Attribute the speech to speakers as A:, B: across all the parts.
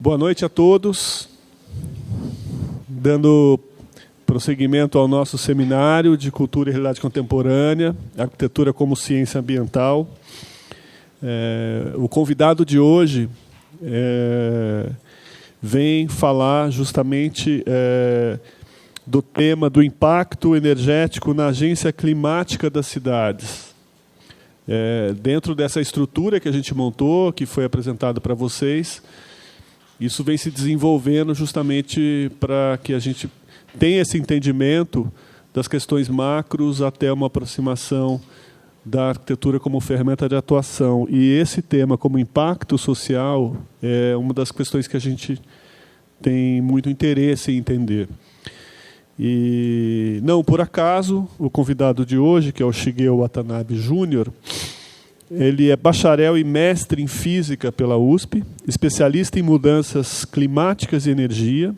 A: Boa noite a todos. Dando prosseguimento ao nosso seminário de Cultura e Realidade Contemporânea, Arquitetura como Ciência Ambiental. O convidado de hoje vem falar justamente do tema do impacto energético na agência climática das cidades. Dentro dessa estrutura que a gente montou, que foi apresentada para vocês, isso vem se desenvolvendo justamente para que a gente tenha esse entendimento das questões macros até uma aproximação da arquitetura como ferramenta de atuação. E esse tema, como impacto social, é uma das questões que a gente tem muito interesse em entender. E, não por acaso, o convidado de hoje, que é o Shigeo Watanabe Jr., ele é bacharel e mestre em física pela USP, especialista em mudanças climáticas e energia.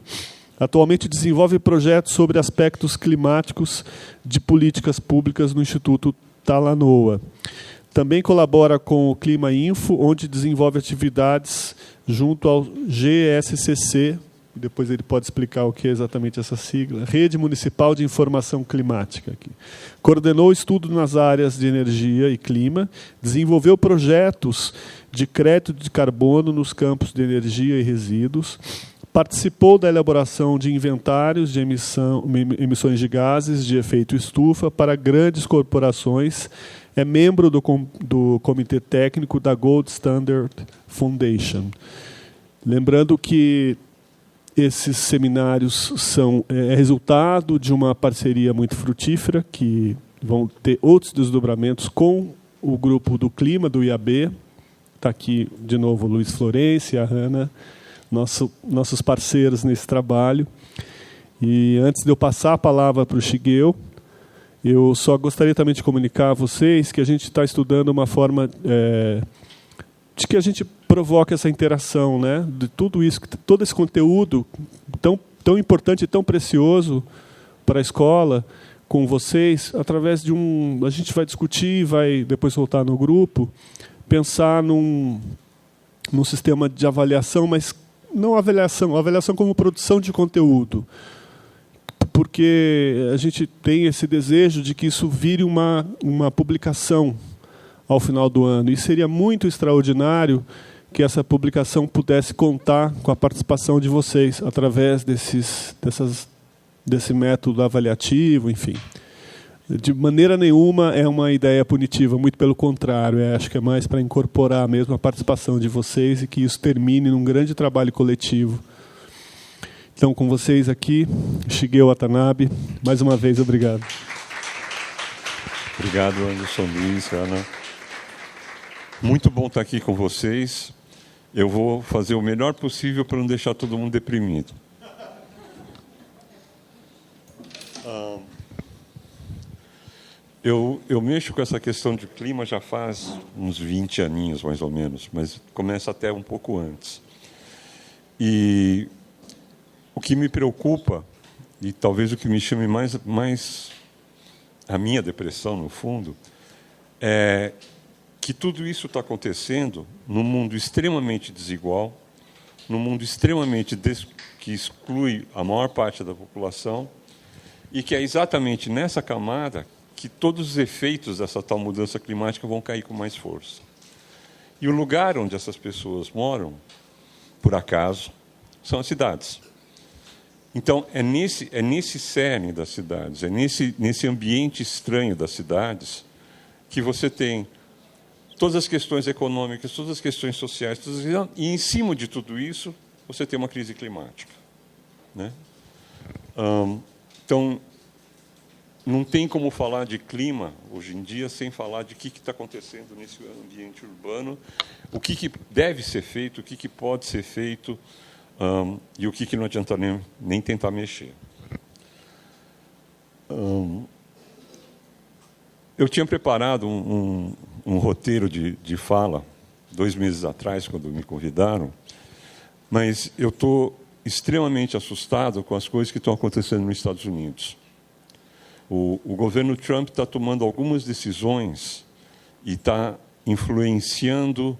A: Atualmente desenvolve projetos sobre aspectos climáticos de políticas públicas no Instituto Talanoa. Também colabora com o Clima Info, onde desenvolve atividades junto ao GSCC, depois ele pode explicar o que é exatamente essa sigla, Rede Municipal de Informação Climática. Aqui. Coordenou estudo nas áreas de energia e clima, desenvolveu projetos de crédito de carbono nos campos de energia e resíduos, participou da elaboração de inventários de emissões de gases de efeito estufa para grandes corporações, é membro do Comitê Técnico da Gold Standard Foundation. Lembrando que esses seminários são resultado de uma parceria muito frutífera, que vão ter outros desdobramentos com o grupo do Clima, do IAB. Está aqui, de novo, o Luiz Florencio e a Hanna, nossos parceiros nesse trabalho. E antes de eu passar a palavra para o Shigeo, eu só gostaria também de comunicar a vocês que a gente está estudando uma forma de que a gente provoca essa interação, né, de tudo isso, todo esse conteúdo tão importante e tão precioso para a escola, com vocês, através de a gente vai discutir, vai depois voltar no grupo, pensar num sistema de avaliação, mas não avaliação como produção de conteúdo, porque a gente tem esse desejo de que isso vire uma publicação ao final do ano, e seria muito extraordinário que essa publicação pudesse contar com a participação de vocês através desse método avaliativo, enfim. De maneira nenhuma é uma ideia punitiva, muito pelo contrário, acho que é mais para incorporar mesmo a participação de vocês e que isso termine num grande trabalho coletivo. Então, com vocês aqui, Shigeo Watanabe, mais uma vez, obrigado.
B: Obrigado, Anderson, Luiz, Ana. Muito bom estar aqui com vocês. Eu vou fazer o melhor possível para não deixar todo mundo deprimido. Eu mexo com essa questão de clima já faz uns 20 aninhos, mais ou menos, mas começa até um pouco antes. E o que me preocupa, e talvez o que me chame mais a minha depressão, no fundo, é que tudo isso está acontecendo num mundo extremamente desigual, num mundo extremamente que exclui a maior parte da população, e que é exatamente nessa camada que todos os efeitos dessa tal mudança climática vão cair com mais força. E o lugar onde essas pessoas moram, por acaso, são as cidades. Então, é nesse cerne das cidades, é nesse ambiente estranho das cidades, que você tem todas as questões econômicas, todas as questões sociais, e em cima de tudo isso, você tem uma crise climática, né? Então, não tem como falar de clima, hoje em dia, sem falar de o que está acontecendo nesse ambiente urbano, o que deve ser feito, o que pode ser feito, e o que não adianta nem tentar mexer. Eu tinha preparado um roteiro de fala 2 meses atrás, quando me convidaram, mas eu estou extremamente assustado com as coisas que estão acontecendo nos Estados Unidos. O governo Trump está tomando algumas decisões e está influenciando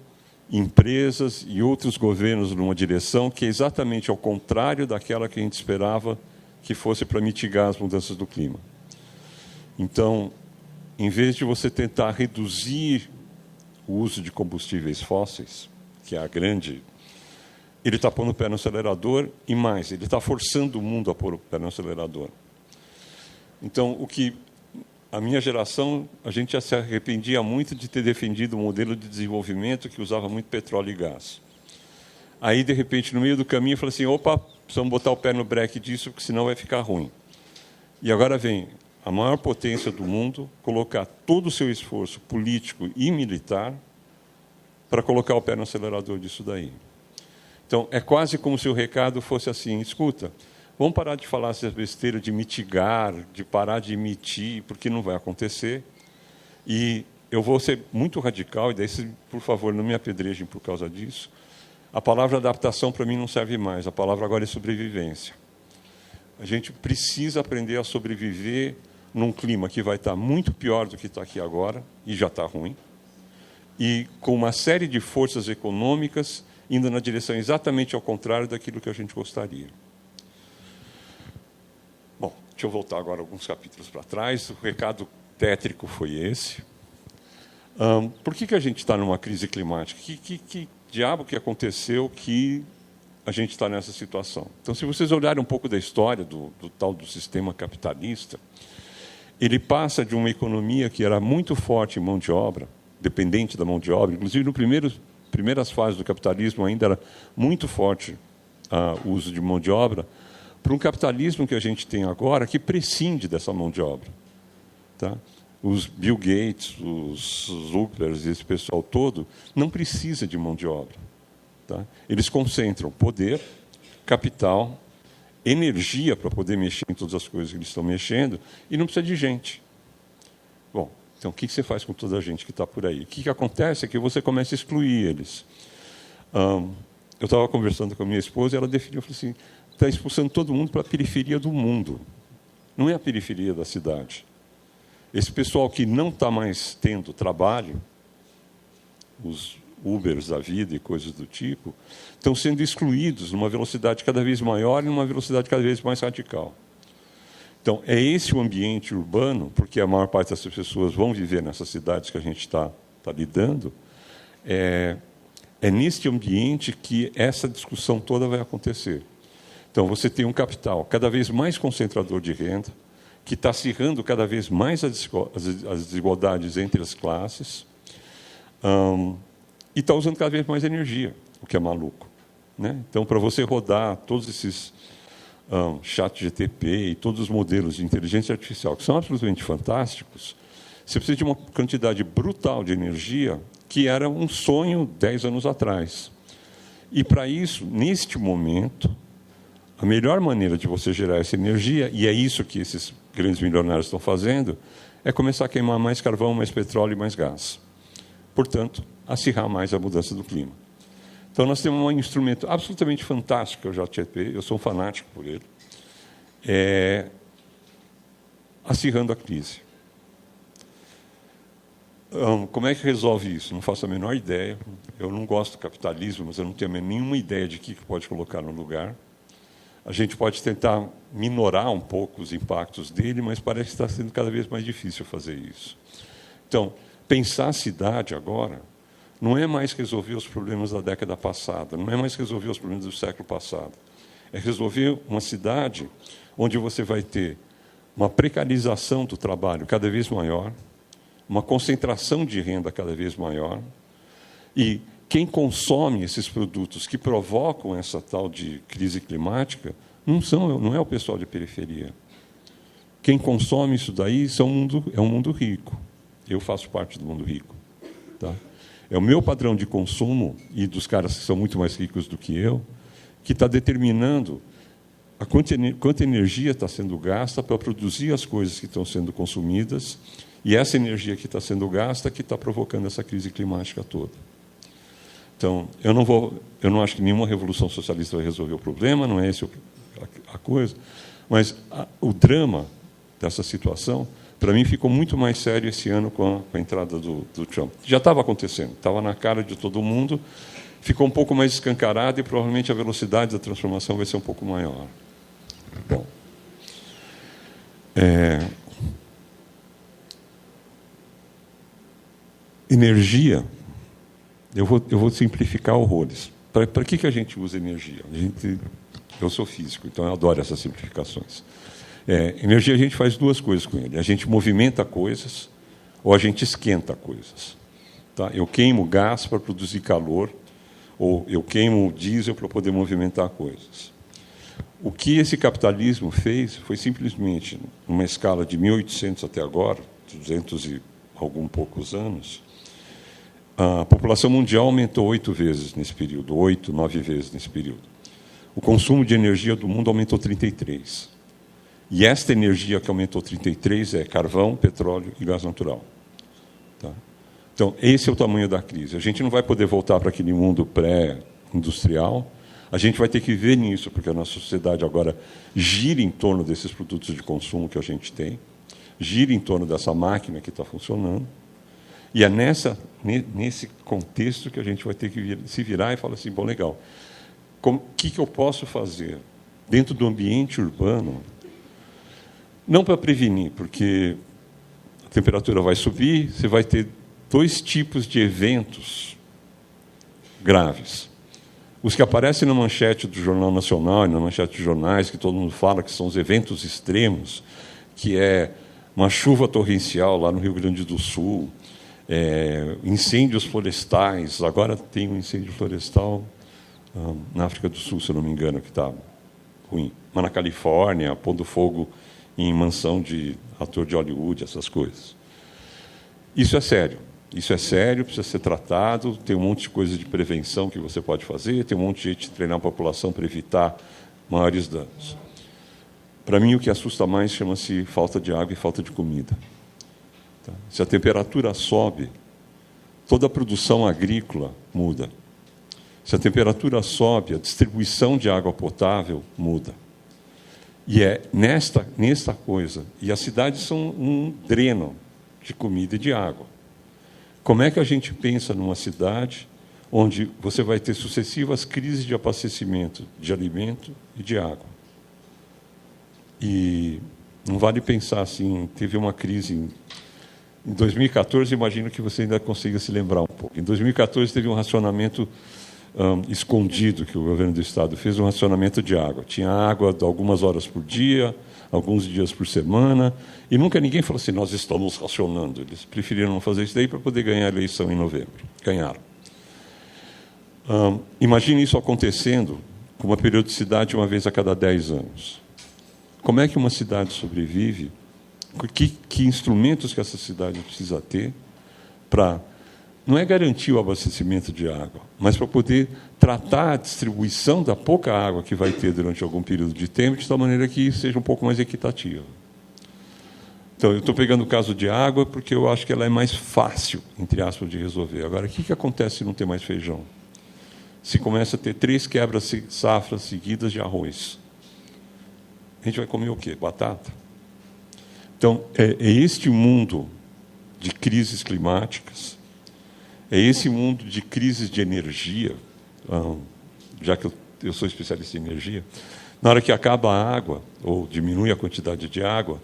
B: empresas e outros governos numa direção que é exatamente ao contrário daquela que a gente esperava que fosse para mitigar as mudanças do clima. Então, em vez de você tentar reduzir o uso de combustíveis fósseis, que é a grande... Ele está pondo o pé no acelerador e mais, ele está forçando o mundo a pôr o pé no acelerador. Então, o que a minha geração, a gente já se arrependia muito de ter defendido um modelo de desenvolvimento que usava muito petróleo e gás. Aí, de repente, no meio do caminho, eu falei assim, opa, precisamos botar o pé no breque disso, porque senão vai ficar ruim. E agora vem a maior potência do mundo colocar todo o seu esforço político e militar para colocar o pé no acelerador disso daí. Então, é quase como se o recado fosse assim, escuta, vamos parar de falar essas besteiras de mitigar, de parar de emitir, porque não vai acontecer. E eu vou ser muito radical, e daí, por favor, não me apedrejem por causa disso. A palavra adaptação, para mim, não serve mais. A palavra agora é sobrevivência. A gente precisa aprender a sobreviver num clima que vai estar muito pior do que está aqui agora, e já está ruim, e com uma série de forças econômicas indo na direção exatamente ao contrário daquilo que a gente gostaria. Bom, deixa eu voltar agora alguns capítulos para trás. O recado tétrico foi esse. Por que a gente está numa crise climática? Que diabo que aconteceu que a gente está nessa situação? Então, se vocês olharem um pouco da história do tal do sistema capitalista, ele passa de uma economia que era muito forte em mão de obra, dependente da mão de obra, inclusive no primeiras fases do capitalismo ainda era muito forte o uso de mão de obra, para um capitalismo que a gente tem agora que prescinde dessa mão de obra. Tá? Os Bill Gates, os Zuckers, esse pessoal todo, não precisa de mão de obra. Tá? Eles concentram poder, capital, energia para poder mexer em todas as coisas que eles estão mexendo e não precisa de gente. Bom, então, o que você faz com toda a gente que está por aí? O que acontece é que você começa a excluir eles. Eu estava conversando com a minha esposa e ela definiu, falou assim, está expulsando todo mundo para a periferia do mundo. Não é a periferia da cidade. Esse pessoal que não está mais tendo trabalho, os Ubers da vida e coisas do tipo, estão sendo excluídos numa velocidade cada vez maior e numa velocidade cada vez mais radical. Então, é esse o ambiente urbano, porque a maior parte dessas pessoas vão viver nessas cidades que a gente está lidando, é neste ambiente que essa discussão toda vai acontecer. Então, você tem um capital cada vez mais concentrador de renda, que está acirrando cada vez mais as desigualdades entre as classes, e está usando cada vez mais energia, o que é maluco. Né? Então, para você rodar todos esses ChatGPT e todos os modelos de inteligência artificial, que são absolutamente fantásticos, você precisa de uma quantidade brutal de energia que era um sonho 10 anos atrás. E, para isso, neste momento, a melhor maneira de você gerar essa energia, e é isso que esses grandes milionários estão fazendo, é começar a queimar mais carvão, mais petróleo e mais gás. Portanto, acirrar mais a mudança do clima. Então, nós temos um instrumento absolutamente fantástico, que é o ChatGPT, eu sou um fanático por ele, acirrando a crise. Como é que resolve isso? Não faço a menor ideia. Eu não gosto do capitalismo, mas eu não tenho nenhuma ideia de que pode colocar no lugar. A gente pode tentar minorar um pouco os impactos dele, mas parece que está sendo cada vez mais difícil fazer isso. Então, pensar a cidade agora não é mais resolver os problemas da década passada, não é mais resolver os problemas do século passado. É resolver uma cidade onde você vai ter uma precarização do trabalho cada vez maior, uma concentração de renda cada vez maior, e quem consome esses produtos que provocam essa tal de crise climática não é o pessoal de periferia. Quem consome isso daí é um mundo rico. Eu faço parte do mundo rico. Tá? É o meu padrão de consumo, e dos caras que são muito mais ricos do que eu, que está determinando quanta energia está sendo gasta para produzir as coisas que estão sendo consumidas, e essa energia que está sendo gasta que está provocando essa crise climática toda. Então, eu não acho que nenhuma revolução socialista vai resolver o problema, não é essa a coisa, mas o drama dessa situação para mim, ficou muito mais sério esse ano com a entrada do Trump. Já estava acontecendo, estava na cara de todo mundo, ficou um pouco mais escancarado e provavelmente a velocidade da transformação vai ser um pouco maior. Bom, energia, eu vou simplificar horrores. Para que a gente usa energia? Eu sou físico, então eu adoro essas simplificações. Energia, a gente faz duas coisas com ele. A gente movimenta coisas ou a gente esquenta coisas. Tá? Eu queimo gás para produzir calor ou eu queimo diesel para poder movimentar coisas. O que esse capitalismo fez foi simplesmente, numa escala de 1800 até agora, 200 e algum poucos anos, a população mundial aumentou 8 vezes nesse período, 8, 9 vezes nesse período. O consumo de energia do mundo aumentou 33. E esta energia que aumentou 33 é carvão, petróleo e gás natural. Tá? Então, esse é o tamanho da crise. A gente não vai poder voltar para aquele mundo pré-industrial. A gente vai ter que viver nisso, porque a nossa sociedade agora gira em torno desses produtos de consumo que a gente tem, gira em torno dessa máquina que está funcionando. E é nesse contexto que a gente vai ter que se virar e falar assim, bom, legal, o que eu posso fazer dentro do ambiente urbano, não para prevenir, porque a temperatura vai subir, você vai ter 2 tipos de eventos graves. Os que aparecem na manchete do Jornal Nacional e na manchete de jornais, que todo mundo fala que são os eventos extremos, que é uma chuva torrencial lá no Rio Grande do Sul, incêndios florestais. Agora tem um incêndio florestal na África do Sul, se eu não me engano, que está ruim. Mas na Califórnia, pondo fogo em mansão de ator de Hollywood, essas coisas. Isso é sério. Isso é sério, precisa ser tratado, tem um monte de coisa de prevenção que você pode fazer, tem um monte de gente de treinar a população para evitar maiores danos. Para mim, o que assusta mais chama-se falta de água e falta de comida. Tá? Se a temperatura sobe, toda a produção agrícola muda. Se a temperatura sobe, a distribuição de água potável muda. E é nesta coisa. E as cidades são um dreno de comida e de água. Como é que a gente pensa numa cidade onde você vai ter sucessivas crises de abastecimento de alimento e de água? E não vale pensar assim, teve uma crise em 2014, imagino que você ainda consiga se lembrar um pouco. Em 2014 teve um racionamento escondido que o governo do estado fez, um racionamento de água. Tinha água algumas horas por dia, alguns dias por semana, e nunca ninguém falou assim, nós estamos racionando. Eles preferiram não fazer isso daí para poder ganhar a eleição em novembro. Ganharam. Imagine isso acontecendo com uma periodicidade uma vez a cada 10 anos. Como é que uma cidade sobrevive? Que instrumentos que essa cidade precisa ter para, não é garantir o abastecimento de água, mas para poder tratar a distribuição da pouca água que vai ter durante algum período de tempo, de tal maneira que seja um pouco mais equitativa. Então, eu estou pegando o caso de água porque eu acho que ela é mais fácil, entre aspas, de resolver. Agora, o que acontece se não tem mais feijão? Se começa a ter 3 quebra-safras seguidas de arroz, a gente vai comer o quê? Batata? Então, é este mundo de crises climáticas, é esse mundo de crises de energia, já que eu sou especialista em energia, na hora que acaba a água, ou diminui a quantidade de água,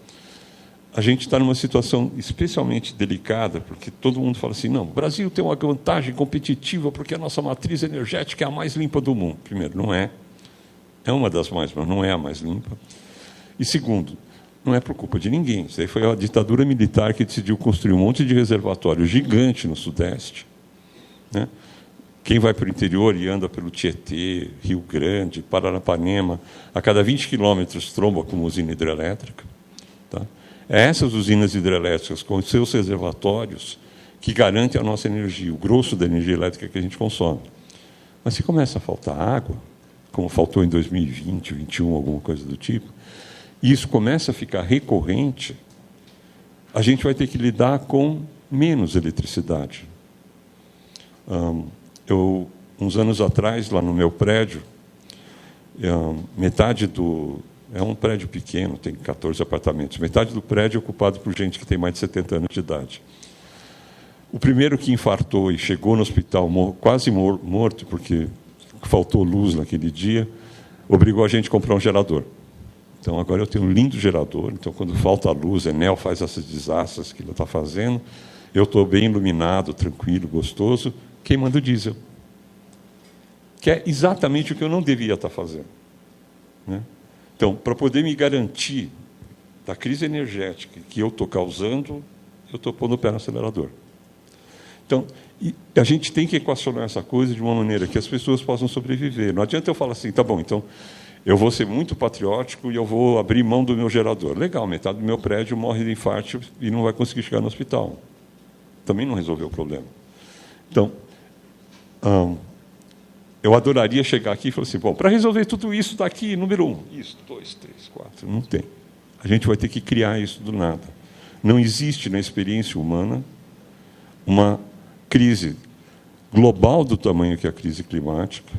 B: a gente está numa situação especialmente delicada, porque todo mundo fala assim, não, o Brasil tem uma vantagem competitiva porque a nossa matriz energética é a mais limpa do mundo. Primeiro, não é. É uma das mais, mas não é a mais limpa. E segundo, não é por culpa de ninguém. Isso aí foi a ditadura militar que decidiu construir um monte de reservatório gigante no Sudeste. Né? Quem vai para o interior e anda pelo Tietê, Rio Grande, Paranapanema, a cada 20 quilômetros tromba com uma usina hidrelétrica. Tá? Essas usinas hidrelétricas, com seus reservatórios, que garantem a nossa energia, o grosso da energia elétrica que a gente consome. Mas se começa a faltar água, como faltou em 2020, 2021, alguma coisa do tipo, e isso começa a ficar recorrente, a gente vai ter que lidar com menos eletricidade. Uns anos atrás, lá no meu prédio, metade É um prédio pequeno, tem 14 apartamentos. Metade do prédio é ocupado por gente que tem mais de 70 anos de idade. O primeiro que infartou e chegou no hospital quase morto, porque faltou luz naquele dia, obrigou a gente a comprar um gerador. Então, agora eu tenho um lindo gerador. Então, quando falta luz, a Enel faz essas desastres que ela está fazendo. Eu estou bem iluminado, tranquilo, gostoso, queimando diesel. Que é exatamente o que eu não devia estar fazendo. Né? Então, para poder me garantir da crise energética que eu estou causando, eu estou pondo o pé no acelerador. Então, a gente tem que equacionar essa coisa de uma maneira que as pessoas possam sobreviver. Não adianta eu falar assim, tá bom, então eu vou ser muito patriótico e eu vou abrir mão do meu gerador. Legal, metade do meu prédio morre de infarto e não vai conseguir chegar no hospital. Também não resolveu o problema. Então, eu adoraria chegar aqui e falar assim, bom, para resolver tudo isso daqui, número 1, isso, 2, 3, 4, não tem. A gente vai ter que criar isso do nada. Não existe na experiência humana uma crise global do tamanho que é a crise climática,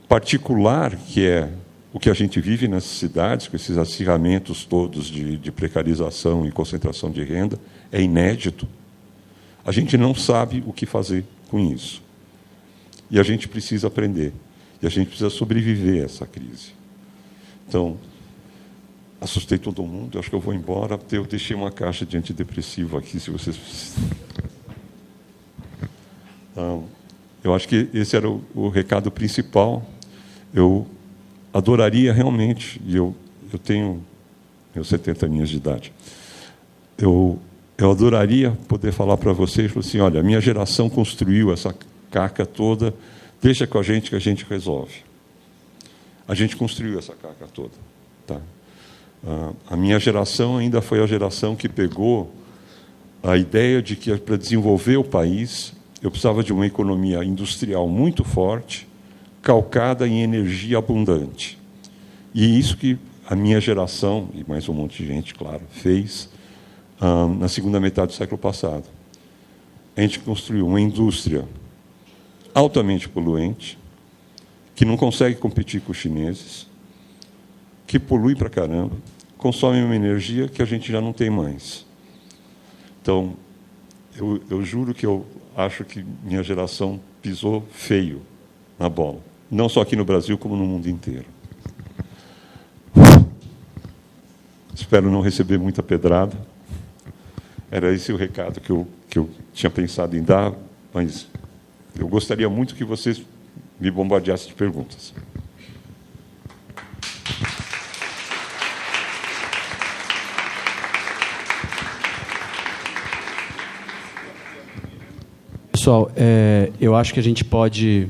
B: particular, que é o que a gente vive nessas cidades, com esses acirramentos todos de precarização e concentração de renda, é inédito. A gente não sabe o que fazer com isso. E a gente precisa aprender. E a gente precisa sobreviver a essa crise. Então, assustei todo mundo, acho que eu vou embora. Eu deixei uma caixa de antidepressivo aqui, se vocês... eu acho que esse era o recado principal. Eu adoraria realmente, e eu tenho meus 70 anos de idade, eu adoraria poder falar para vocês, assim, olha, a minha geração construiu essa caca toda, deixa com a gente que a gente resolve. A gente construiu essa caca toda. Tá? A minha geração ainda foi a geração que pegou a ideia de que, para desenvolver o país, eu precisava de uma economia industrial muito forte, calcada em energia abundante. E isso que a minha geração, e mais um monte de gente, claro, fez na segunda metade do século passado. A gente construiu uma indústria altamente poluente, que não consegue competir com os chineses, que polui para caramba, consome uma energia que a gente já não tem mais. Então, eu juro que eu acho que minha geração pisou feio na bola. Não só aqui no Brasil, como no mundo inteiro. Espero não receber muita pedrada. Era esse o recado que eu tinha pensado em dar, mas eu gostaria muito que vocês me bombardeassem de perguntas.
C: Pessoal, eu acho que a gente pode,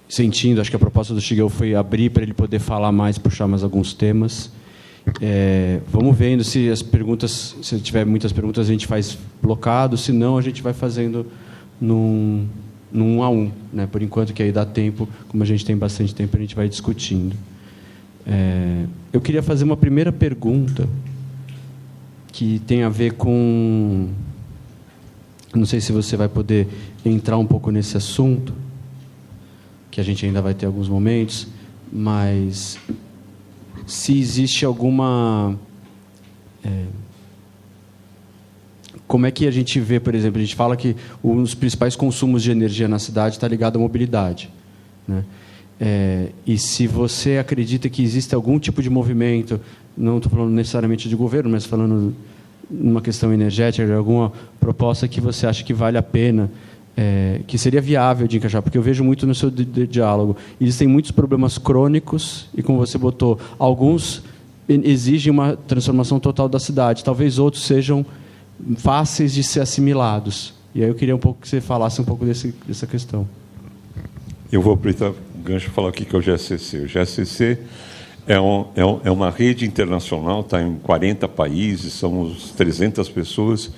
C: sentindo, acho que a proposta do Shigeo foi abrir para ele poder falar mais, puxar mais alguns temas. Vamos vendo se as perguntas, se tiver muitas perguntas, a gente faz blocado, se não, a gente vai fazendo num 1 a 1, né? Por enquanto, que aí dá tempo, como a gente tem bastante tempo, a gente vai discutindo. Eu queria fazer uma primeira pergunta que tem a ver com... Não sei se você vai poder entrar um pouco nesse assunto, que a gente ainda vai ter alguns momentos, mas se existe alguma... Como é que a gente vê, por exemplo, a gente fala que um dos principais consumos de energia na cidade está ligado à mobilidade, né? E se você acredita que existe algum tipo de movimento, não estou falando necessariamente de governo, mas falando numa questão energética, alguma proposta que você acha que vale a pena, que seria viável de encaixar, porque eu vejo muito no seu diálogo, existem muitos problemas crônicos e, como você botou, alguns exigem uma transformação total da cidade, talvez outros sejam fáceis de ser assimilados. E aí eu queria um pouco que você falasse um pouco dessa questão.
B: Eu vou aproveitar o gancho e falar o que é o GSCC. O GSCC é uma rede internacional, está em 40 países, somos 300 pessoas,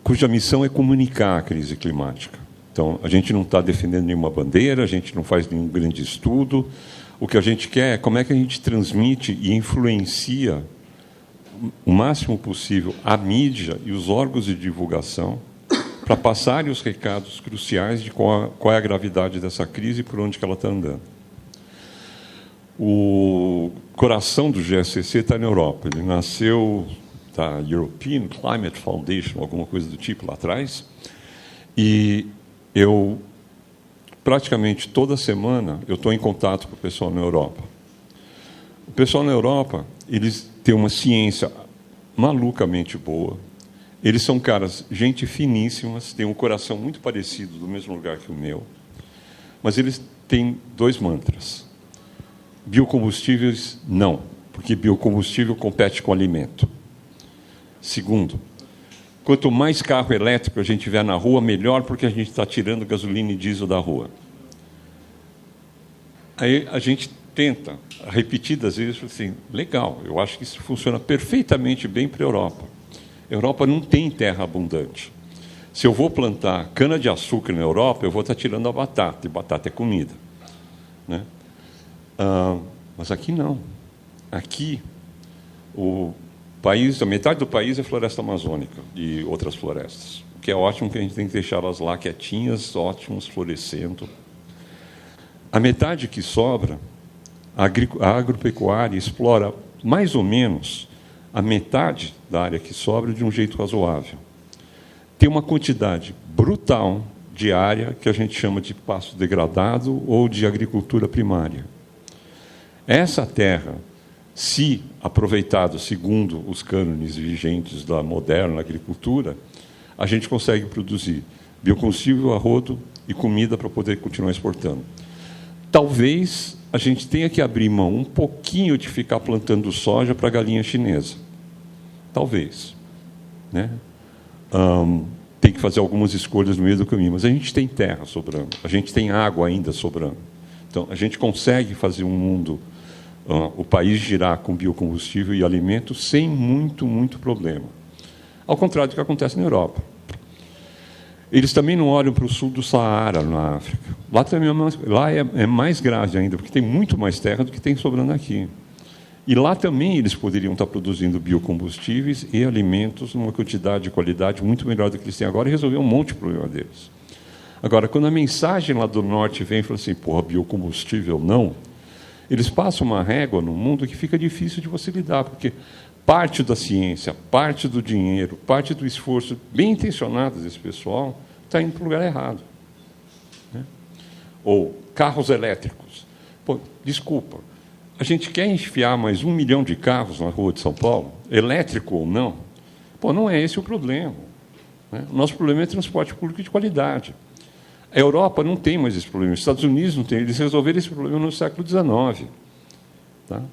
B: cuja missão é comunicar a crise climática. Então, a gente não está defendendo nenhuma bandeira, a gente não faz nenhum grande estudo. O que a gente quer é como é que a gente transmite e influencia o máximo possível a mídia e os órgãos de divulgação para passarem os recados cruciais de qual é a gravidade dessa crise e por onde que ela está andando. coração do GSCC está na Europa. Ele nasceu da European Climate Foundation, alguma coisa do tipo lá atrás. E eu, praticamente toda semana, eu estou em contato com o pessoal na Europa. O pessoal na Europa, eles têm uma ciência malucamente boa. Eles são caras, gente finíssimas, têm um coração muito parecido, do mesmo lugar que o meu. Mas eles têm 2 mantras. Biocombustíveis, não, porque biocombustível compete com alimento. Segundo, quanto mais carro elétrico a gente tiver na rua, melhor, porque a gente está tirando gasolina e diesel da rua. Aí a gente tenta, repetidas vezes, assim, legal, eu acho que isso funciona perfeitamente bem para a Europa. A Europa não tem terra abundante. Se eu vou plantar cana-de-açúcar na Europa, eu vou estar tirando a batata, e batata é comida. Né? Mas aqui não. Aqui, a metade do país é floresta amazônica e outras florestas. O que é ótimo, que a gente tem que deixar elas lá quietinhas, ótimas, florescendo. A metade que sobra, a agropecuária explora mais ou menos a metade da área que sobra de um jeito razoável. Tem uma quantidade brutal de área que a gente chama de pasto degradado ou de agricultura primária. Essa terra, se aproveitada segundo os cânones vigentes da moderna agricultura, a gente consegue produzir biocombustível a rodo e comida para poder continuar exportando. Talvez a gente tenha que abrir mão um pouquinho de ficar plantando soja para a galinha chinesa. Talvez. Né? Tem que fazer algumas escolhas no meio do caminho, mas a gente tem terra sobrando, a gente tem água ainda sobrando. Então, a gente consegue fazer um mundo, o país girar com biocombustível e alimento sem muito problema. Ao contrário do que acontece na Europa. Eles também não olham para o sul do Saara, na África. Lá é mais grave ainda, porque tem muito mais terra do que tem sobrando aqui. E lá também eles poderiam estar produzindo biocombustíveis e alimentos numa quantidade e qualidade muito melhor do que eles têm agora e resolver um monte de problema deles. Agora, quando a mensagem lá do norte vem e fala assim, porra, biocombustível não, eles passam uma régua no mundo que fica difícil de você lidar, porque parte da ciência, parte do dinheiro, parte do esforço bem intencionado desse pessoal está indo para o lugar errado. Né? Ou carros elétricos. Pô, desculpa, a gente quer enfiar mais 1 milhão de carros na rua de São Paulo, elétrico ou não? Pô, não é esse o problema. Né? O nosso problema é transporte público de qualidade. A Europa não tem mais esse problema, os Estados Unidos não tem, eles resolveram esse problema no século XIX. Tá?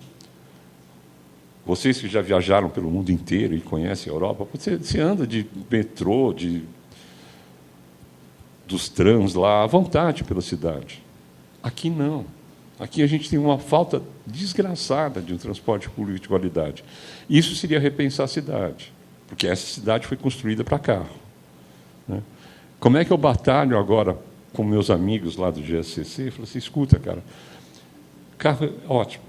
B: Vocês que já viajaram pelo mundo inteiro e conhecem a Europa, você anda de metrô, dos trams lá, à vontade pela cidade. Aqui não. Aqui a gente tem uma falta desgraçada de um transporte público de qualidade. Isso seria repensar a cidade, porque essa cidade foi construída para carro. Né? Como é que eu batalho agora com meus amigos lá do GSCC? Eu falo assim, escuta, cara, carro é ótimo.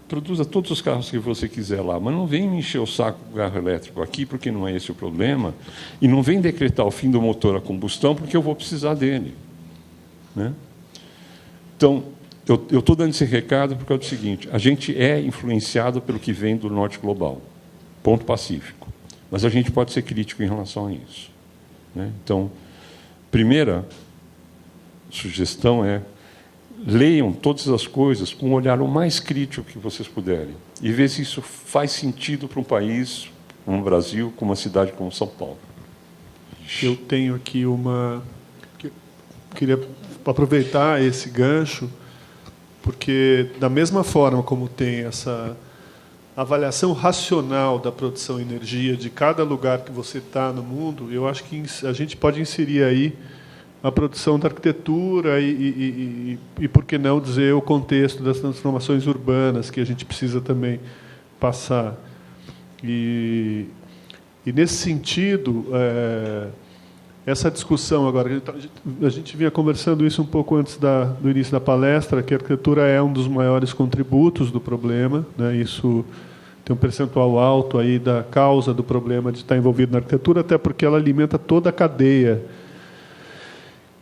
B: Produza todos os carros que você quiser lá, mas não vem me encher o saco com o carro elétrico aqui, porque não é esse o problema, e não vem decretar o fim do motor a combustão, porque eu vou precisar dele. Né? Então, eu estou dando esse recado por causa do seguinte, a gente é influenciado pelo que vem do norte global, ponto pacífico, mas a gente pode ser crítico em relação a isso. Né? Então, primeira sugestão é leiam todas as coisas com um olhar o mais crítico que vocês puderem e ver se isso faz sentido para um país, como o Brasil, como uma cidade como São Paulo.
A: Eu tenho aqui queria aproveitar esse gancho, porque, da mesma forma como tem essa avaliação racional da produção de energia de cada lugar que você está no mundo, eu acho que a gente pode inserir aí a produção da arquitetura e por que não dizer o contexto das transformações urbanas que a gente precisa também passar. E nesse sentido, essa discussão agora, a gente vinha conversando isso um pouco antes do início da palestra, que a arquitetura é um dos maiores contributos do problema, né? Isso tem um percentual alto aí da causa do problema de estar envolvido na arquitetura, até porque ela alimenta toda a cadeia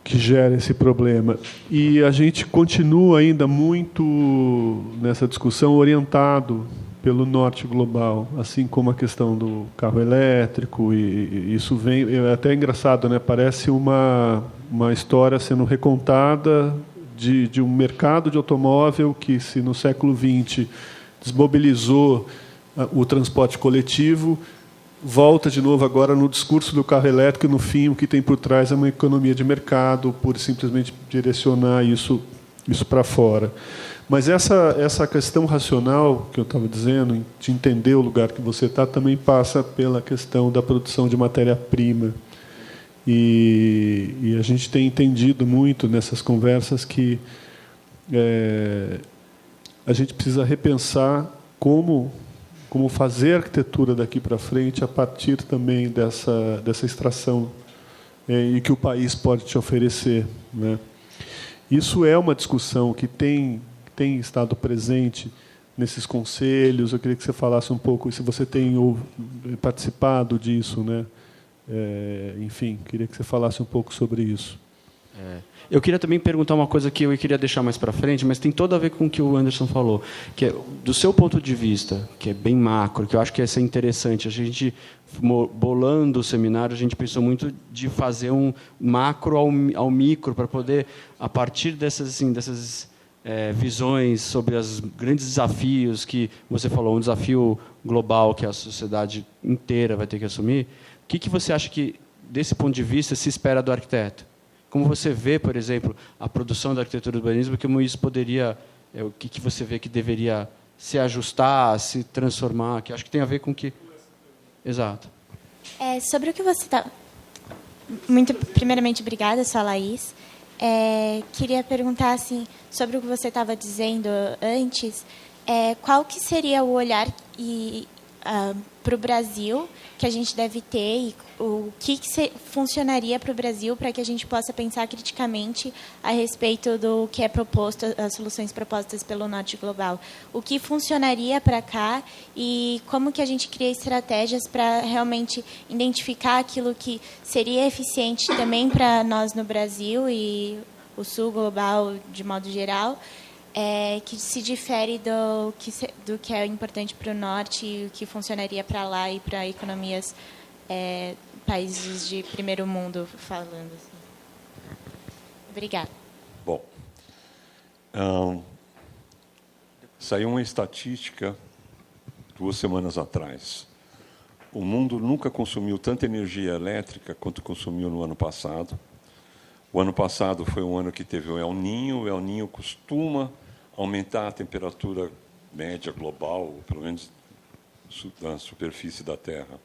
A: que gera esse problema. E a gente continua ainda muito nessa discussão orientado pelo norte global, assim como a questão do carro elétrico, e isso vem, é até engraçado, né? Parece uma história sendo recontada de um mercado de automóvel que, se no século XX desmobilizou o transporte coletivo, volta de novo agora no discurso do carro elétrico, e no fim o que tem por trás é uma economia de mercado, por simplesmente direcionar isso para fora. Mas essa questão racional que eu estava dizendo, de entender o lugar que você está, também passa pela questão da produção de matéria-prima. E a gente tem entendido muito nessas conversas que a gente precisa repensar como fazer a arquitetura daqui para frente a partir também dessa extração e que o país pode te oferecer, né? Isso é uma discussão que tem estado presente nesses conselhos. Eu queria que você falasse um pouco, se você tem participado disso, né? Enfim, queria que você falasse um pouco sobre isso.
C: Eu queria também perguntar uma coisa que eu queria deixar mais para frente, mas tem todo a ver com o que o Anderson falou, que é, do seu ponto de vista, que é bem macro, que eu acho que ia ser interessante. A gente, bolando o seminário, a gente pensou muito de fazer um macro ao micro, para poder, a partir dessas visões sobre os grandes desafios que você falou, um desafio global que a sociedade inteira vai ter que assumir. O que você acha que, desse ponto de vista, se espera do arquiteto? Como você vê, por exemplo, a produção da arquitetura do urbanismo, como isso poderia, o que você vê que deveria se ajustar, se transformar, que acho que tem a ver com que... Exato.
D: Sobre o que você está... Primeiramente, obrigada, sou a Laís. Queria perguntar assim, sobre o que você estava dizendo antes, qual que seria o olhar para o Brasil que a gente deve ter, e o que funcionaria para o Brasil para que a gente possa pensar criticamente a respeito do que é proposto, as soluções propostas pelo Norte Global. O que funcionaria para cá e como que a gente cria estratégias para realmente identificar aquilo que seria eficiente também para nós no Brasil e o Sul Global de modo geral, que se difere do que é importante para o Norte e o que funcionaria para lá e para economias, países de primeiro mundo, falando assim. Obrigada.
B: Bom, saiu uma estatística 2 semanas atrás. O mundo nunca consumiu tanta energia elétrica quanto consumiu no ano passado. O ano passado foi um ano que teve o El Niño. O El Niño costuma aumentar a temperatura média global, pelo menos da superfície da Terra.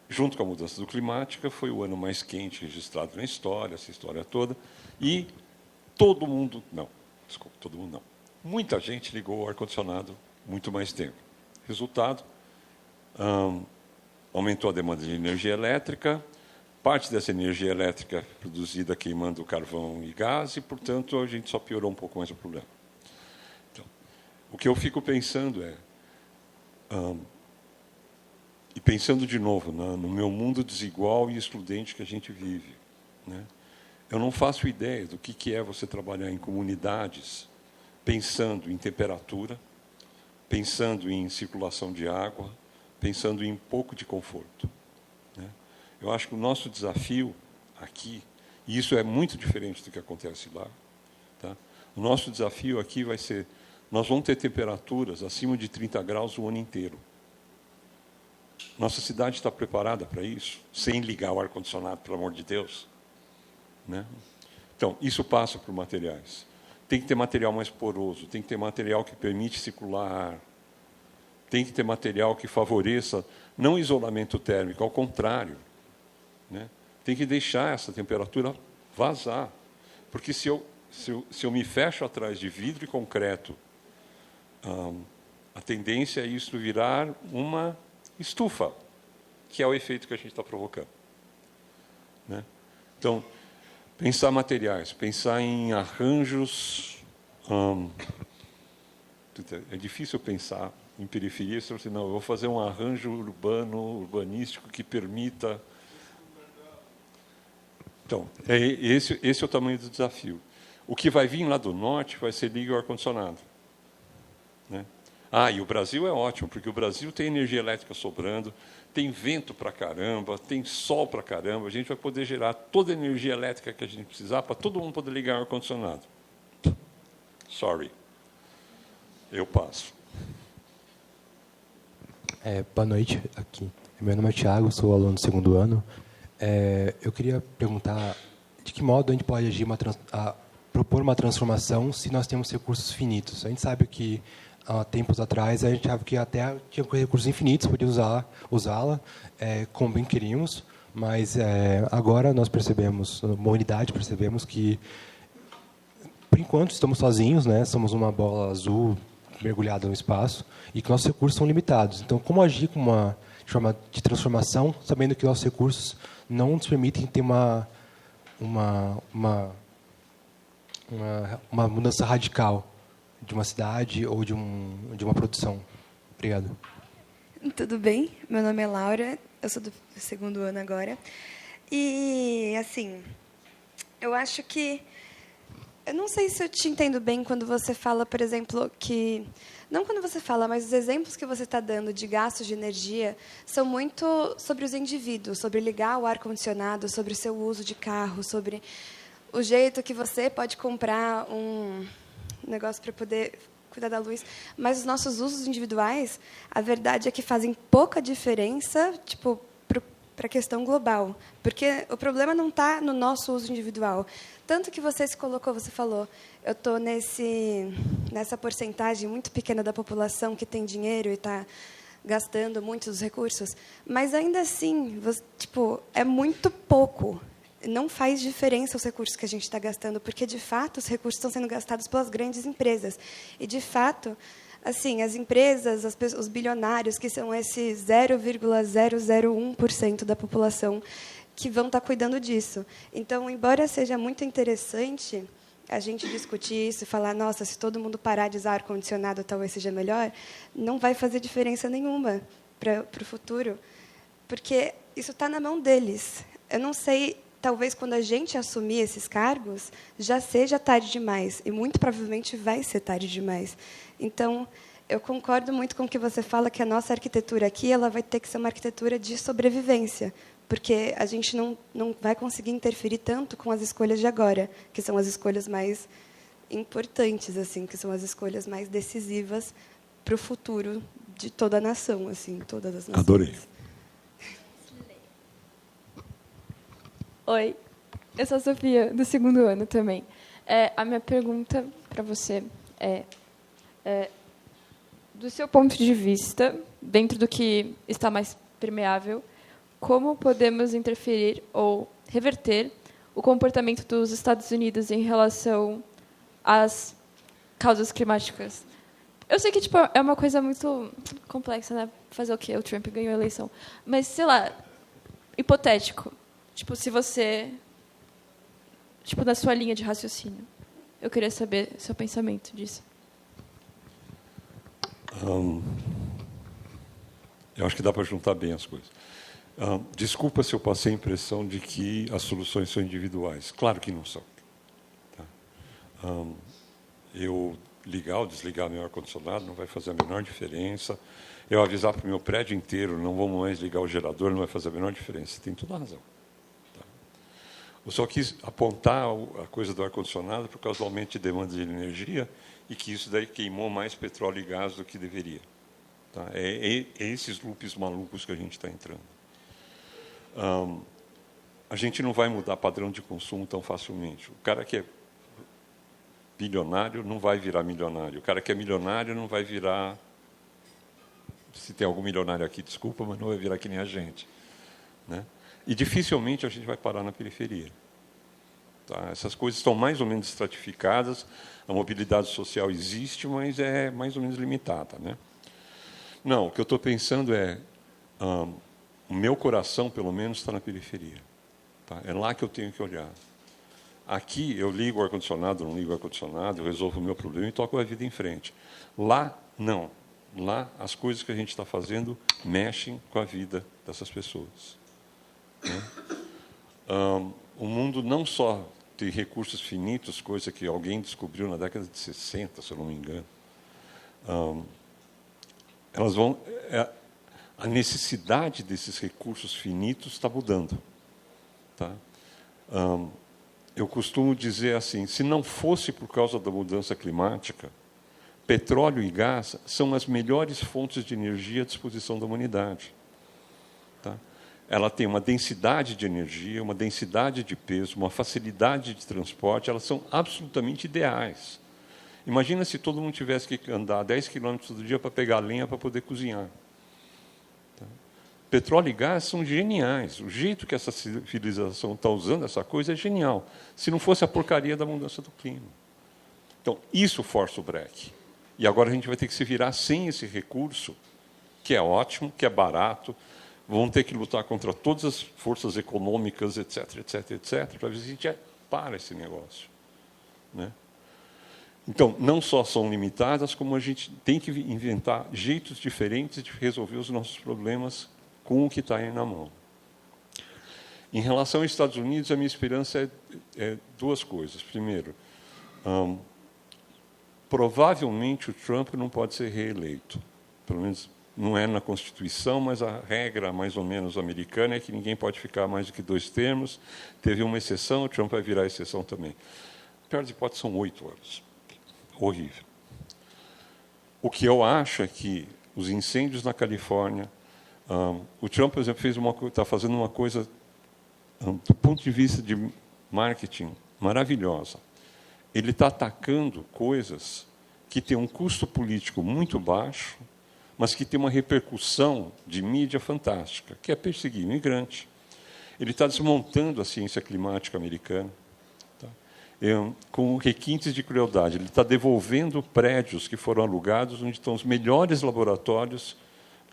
B: Junto com a mudança do climática, foi o ano mais quente registrado na história, essa história toda. E todo mundo não. Muita gente ligou o ar-condicionado muito mais tempo. Resultado, aumentou a demanda de energia elétrica. Parte dessa energia elétrica é produzida queimando carvão e gás, e, portanto, a gente só piorou um pouco mais o problema. Então, o que eu fico pensando e pensando de novo no meu mundo desigual e excludente que a gente vive, né? Eu não faço ideia do que é você trabalhar em comunidades pensando em temperatura, pensando em circulação de água, pensando em pouco de conforto, né? Eu acho que o nosso desafio aqui, e isso é muito diferente do que acontece lá, tá? O nosso desafio aqui vai ser, nós vamos ter temperaturas acima de 30 graus o ano inteiro. Nossa cidade está preparada para isso, sem ligar o ar-condicionado, pelo amor de Deus, né? Então, isso passa por materiais. Tem que ter material mais poroso, tem que ter material que permite circular ar, tem que ter material que favoreça, não isolamento térmico, ao contrário, né? Tem que deixar essa temperatura vazar. Porque se eu me fecho atrás de vidro e concreto, a tendência é isso virar uma estufa, que é o efeito que a gente está provocando, né? Então, pensar materiais, pensar em arranjos... é difícil pensar em periferia, se você não, eu vou fazer um arranjo urbanístico que permita... Então, esse é o tamanho do desafio. O que vai vir lá do norte vai ser liga o ar-condicionado. Né? E o Brasil é ótimo, porque o Brasil tem energia elétrica sobrando, tem vento para caramba, tem sol para caramba, a gente vai poder gerar toda a energia elétrica que a gente precisar para todo mundo poder ligar o ar-condicionado. Sorry. Eu passo.
E: Boa noite. Aqui. Meu nome é Thiago, sou aluno do 2º ano. Eu queria perguntar de que modo a gente pode agir, propor uma transformação se nós temos recursos finitos. A gente sabe que, há tempos atrás, a gente achava que até tinha recursos infinitos, podia usá-la como bem queríamos, mas agora nós percebemos, na humanidade, percebemos que, por enquanto, estamos sozinhos, né? Somos uma bola azul mergulhada no espaço e que nossos recursos são limitados. Então, como agir com uma forma de transformação, sabendo que nossos recursos não nos permitem ter uma mudança radical de uma cidade ou de uma produção? Obrigado.
F: Tudo bem? Meu nome é Laura, eu sou do 2º ano agora. E, assim, eu acho que... Eu não sei se eu te entendo bem quando você fala, por exemplo, que... Não quando você fala, mas os exemplos que você está dando de gastos de energia são muito sobre os indivíduos, sobre ligar o ar-condicionado, sobre o seu uso de carro, sobre o jeito que você pode comprar um negócio para poder cuidar da luz. Mas os nossos usos individuais, a verdade é que fazem pouca diferença, tipo, para a questão global. Porque o problema não está no nosso uso individual. Tanto que você se colocou, você falou, eu estou nessa porcentagem muito pequena da população que tem dinheiro e está gastando muitos recursos, mas ainda assim, é muito pouco. Não faz diferença os recursos que a gente está gastando, porque, de fato, os recursos estão sendo gastados pelas grandes empresas. E, de fato, assim, as empresas, os bilionários, que são esse 0,001% da população, que vão estar cuidando disso. Então, embora seja muito interessante a gente discutir isso e falar, nossa, se todo mundo parar de usar ar-condicionado, talvez seja melhor, não vai fazer diferença nenhuma para o futuro, porque isso está na mão deles. Eu não sei, talvez quando a gente assumir esses cargos, já seja tarde demais, e muito provavelmente vai ser tarde demais. Então, eu concordo muito com o que você fala, que a nossa arquitetura aqui ela vai ter que ser uma arquitetura de sobrevivência, porque a gente não vai conseguir interferir tanto com as escolhas de agora, que são as escolhas mais importantes, assim, que são as escolhas mais decisivas para o futuro de toda a nação, assim, todas as nações.
B: Adorei.
G: Oi, eu sou a Sofia, do 2º ano também. A minha pergunta para você do seu ponto de vista, dentro do que está mais permeável, como podemos interferir ou reverter o comportamento dos Estados Unidos em relação às causas climáticas? Eu sei que é uma coisa muito complexa, né? Fazer o quê? O Trump ganhou a eleição. Mas, sei lá, hipotético. Se você... na sua linha de raciocínio. Eu queria saber seu pensamento disso.
B: Eu acho que dá para juntar bem as coisas. Desculpa se eu passei a impressão de que as soluções são individuais. Claro que não são. Tá? Eu ligar ou desligar meu ar-condicionado não vai fazer a menor diferença. Eu avisar para o meu prédio inteiro, não vamos mais ligar o gerador, não vai fazer a menor diferença. Tem toda a razão. Tá? Eu só quis apontar a coisa do ar-condicionado por causa do aumento de demanda de energia e que isso daí queimou mais petróleo e gás do que deveria. Tá? É esses loops malucos que a gente está entrando. A gente não vai mudar padrão de consumo tão facilmente. O cara que é bilionário não vai virar milionário. O cara que é milionário não vai virar... Se tem algum milionário aqui, desculpa, mas não vai virar que nem a gente. Né? E dificilmente a gente vai parar na periferia. Tá? Essas coisas estão mais ou menos estratificadas, a mobilidade social existe, mas é mais ou menos limitada. Né? Não, o que eu estou pensando é... o meu coração, pelo menos, está na periferia. Tá? É lá que eu tenho que olhar. Aqui, eu ligo o ar-condicionado, não ligo o ar-condicionado, eu resolvo o meu problema e toco a vida em frente. Lá, não. Lá, as coisas que a gente está fazendo mexem com a vida dessas pessoas. Né? o mundo não só tem recursos finitos, coisa que alguém descobriu na década de 60, se eu não me engano. A necessidade desses recursos finitos está mudando. Tá? Eu costumo dizer assim, se não fosse por causa da mudança climática, petróleo e gás são as melhores fontes de energia à disposição da humanidade. Tá? Ela tem uma densidade de energia, uma densidade de peso, uma facilidade de transporte, elas são absolutamente ideais. Imagina se todo mundo tivesse que andar 10 quilômetros todo dia para pegar lenha para poder cozinhar. Tá? Petróleo e gás são geniais. O jeito que essa civilização está usando essa coisa é genial. Se não fosse a porcaria da mudança do clima. Então, isso força o breque. E agora a gente vai ter que se virar sem esse recurso, que é ótimo, que é barato. Vão ter que lutar contra todas as forças econômicas, etc., etc., etc., para ver se a gente para esse negócio. Né? Então, não só são limitadas, como a gente tem que inventar jeitos diferentes de resolver os nossos problemas com o que está aí na mão. Em relação aos Estados Unidos, a minha esperança é duas coisas. Primeiro, provavelmente o Trump não pode ser reeleito. Pelo menos não é na Constituição, mas a regra mais ou menos americana é que ninguém pode ficar mais do que 2 termos. Teve uma exceção, o Trump vai virar exceção também. Pior das hipóteses, são 8 anos. Horrível. O que eu acho é que os incêndios na Califórnia, o Trump, por exemplo, está fazendo uma coisa, do ponto de vista de marketing, maravilhosa. Ele está atacando coisas que têm um custo político muito baixo, mas que tem uma repercussão de mídia fantástica, que é perseguir imigrante. Ele está desmontando a ciência climática americana, tá? Com requintes de crueldade. Ele está devolvendo prédios que foram alugados onde estão os melhores laboratórios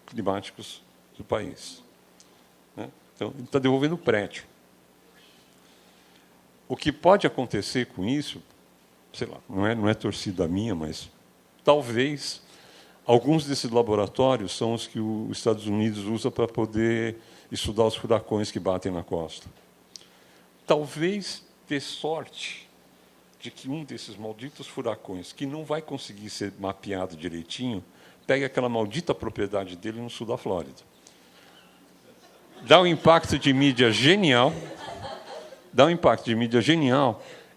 B: climáticos do país. Né? Então, ele está devolvendo o prédio. O que pode acontecer com isso, sei lá, não é torcida minha, mas talvez alguns desses laboratórios são os que os Estados Unidos usa para poder estudar os furacões que batem na costa. Talvez ter sorte de que um desses malditos furacões, que não vai conseguir ser mapeado direitinho, pegue aquela maldita propriedade dele no sul da Flórida. Dá um impacto de mídia genial,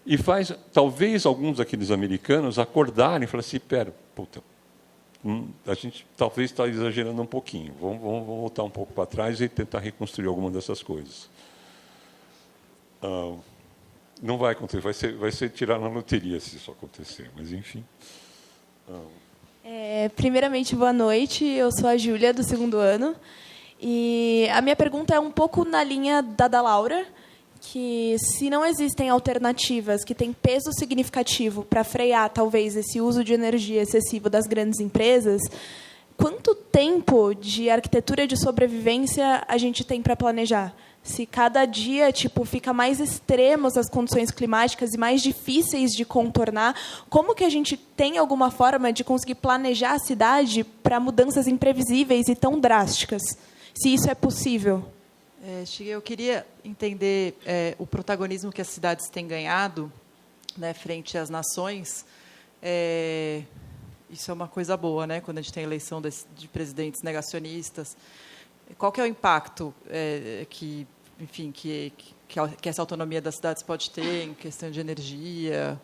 B: e faz, talvez, alguns daqueles americanos acordarem e falarem assim, puta, a gente talvez está exagerando um pouquinho, vamos voltar um pouco para trás e tentar reconstruir alguma dessas coisas. Não vai acontecer, vai ser tirar na loteria se isso acontecer, mas enfim.
H: Primeiramente, boa noite, eu sou a Júlia, do 2º ano, e a minha pergunta é um pouco na linha da Laura, que se não existem alternativas que têm peso significativo para frear, talvez, esse uso de energia excessivo das grandes empresas, quanto tempo de arquitetura de sobrevivência a gente tem para planejar? Se cada dia fica mais extremos as condições climáticas e mais difíceis de contornar, como que a gente tem alguma forma de conseguir planejar a cidade para mudanças imprevisíveis e tão drásticas? Se isso é possível.
I: Eu queria entender o protagonismo que as cidades têm ganhado, né, frente às nações. Isso é uma coisa boa, né, quando a gente tem eleição de presidentes negacionistas. Qual que é o impacto que essa autonomia das cidades pode ter em questão de energia?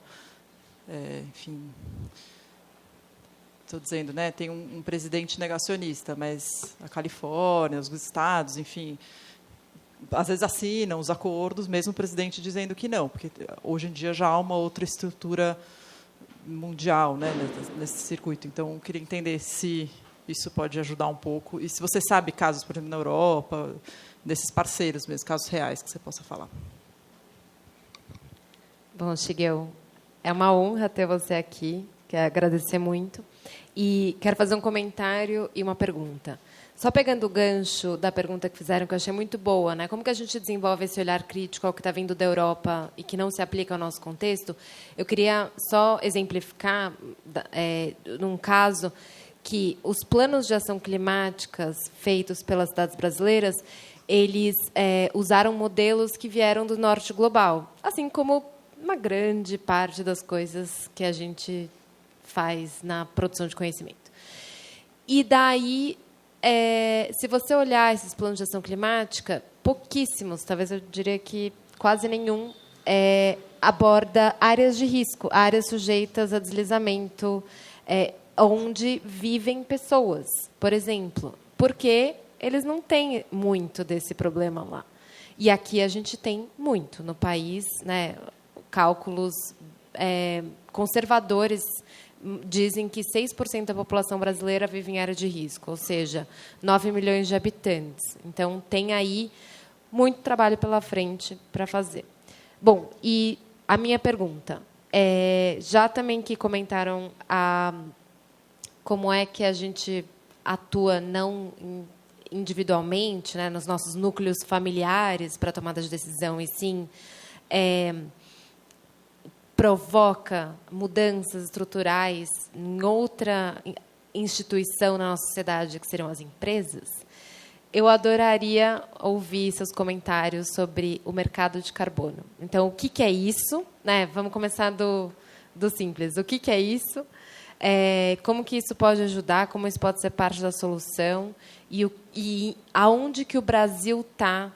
I: Estou dizendo, né, tem um presidente negacionista, mas a Califórnia, os estados, enfim, às vezes assinam os acordos, mesmo o presidente dizendo que não, porque hoje em dia já há uma outra estrutura mundial, né, nesse circuito. Então, eu queria entender se isso pode ajudar um pouco, e se você sabe casos, por exemplo, na Europa, desses parceiros mesmo, casos reais que você possa falar.
J: Bom, Shigeo, é uma honra ter você aqui, quero agradecer muito, e quero fazer um comentário e uma pergunta. Só pegando o gancho da pergunta que fizeram, que eu achei muito boa, né? Como que a gente desenvolve esse olhar crítico ao que está vindo da Europa e que não se aplica ao nosso contexto? Eu queria só exemplificar, num caso, que os planos de ação climáticas feitos pelas cidades brasileiras, eles usaram modelos que vieram do norte global, assim como uma grande parte das coisas que a gente faz na produção de conhecimento. E daí, se você olhar esses planos de ação climática, pouquíssimos, talvez eu diria que quase nenhum, aborda áreas de risco, áreas sujeitas a deslizamento, onde vivem pessoas, por exemplo, porque eles não têm muito desse problema lá. E aqui a gente tem muito no país, né? Cálculos conservadores dizem que 6% da população brasileira vive em área de risco, ou seja, 9 milhões de habitantes. Então, tem aí muito trabalho pela frente para fazer. Bom, e a minha pergunta, já também que comentaram como é que a gente atua não individualmente, né, nos nossos núcleos familiares para tomada de decisão, e sim provoca mudanças estruturais em outra instituição na nossa sociedade, que seriam as empresas. Eu adoraria ouvir seus comentários sobre o mercado de carbono. Então, o que é isso? Né? Vamos começar do simples. O que é isso? Como que isso pode ajudar? Como isso pode ser parte da solução? E aonde que o Brasil está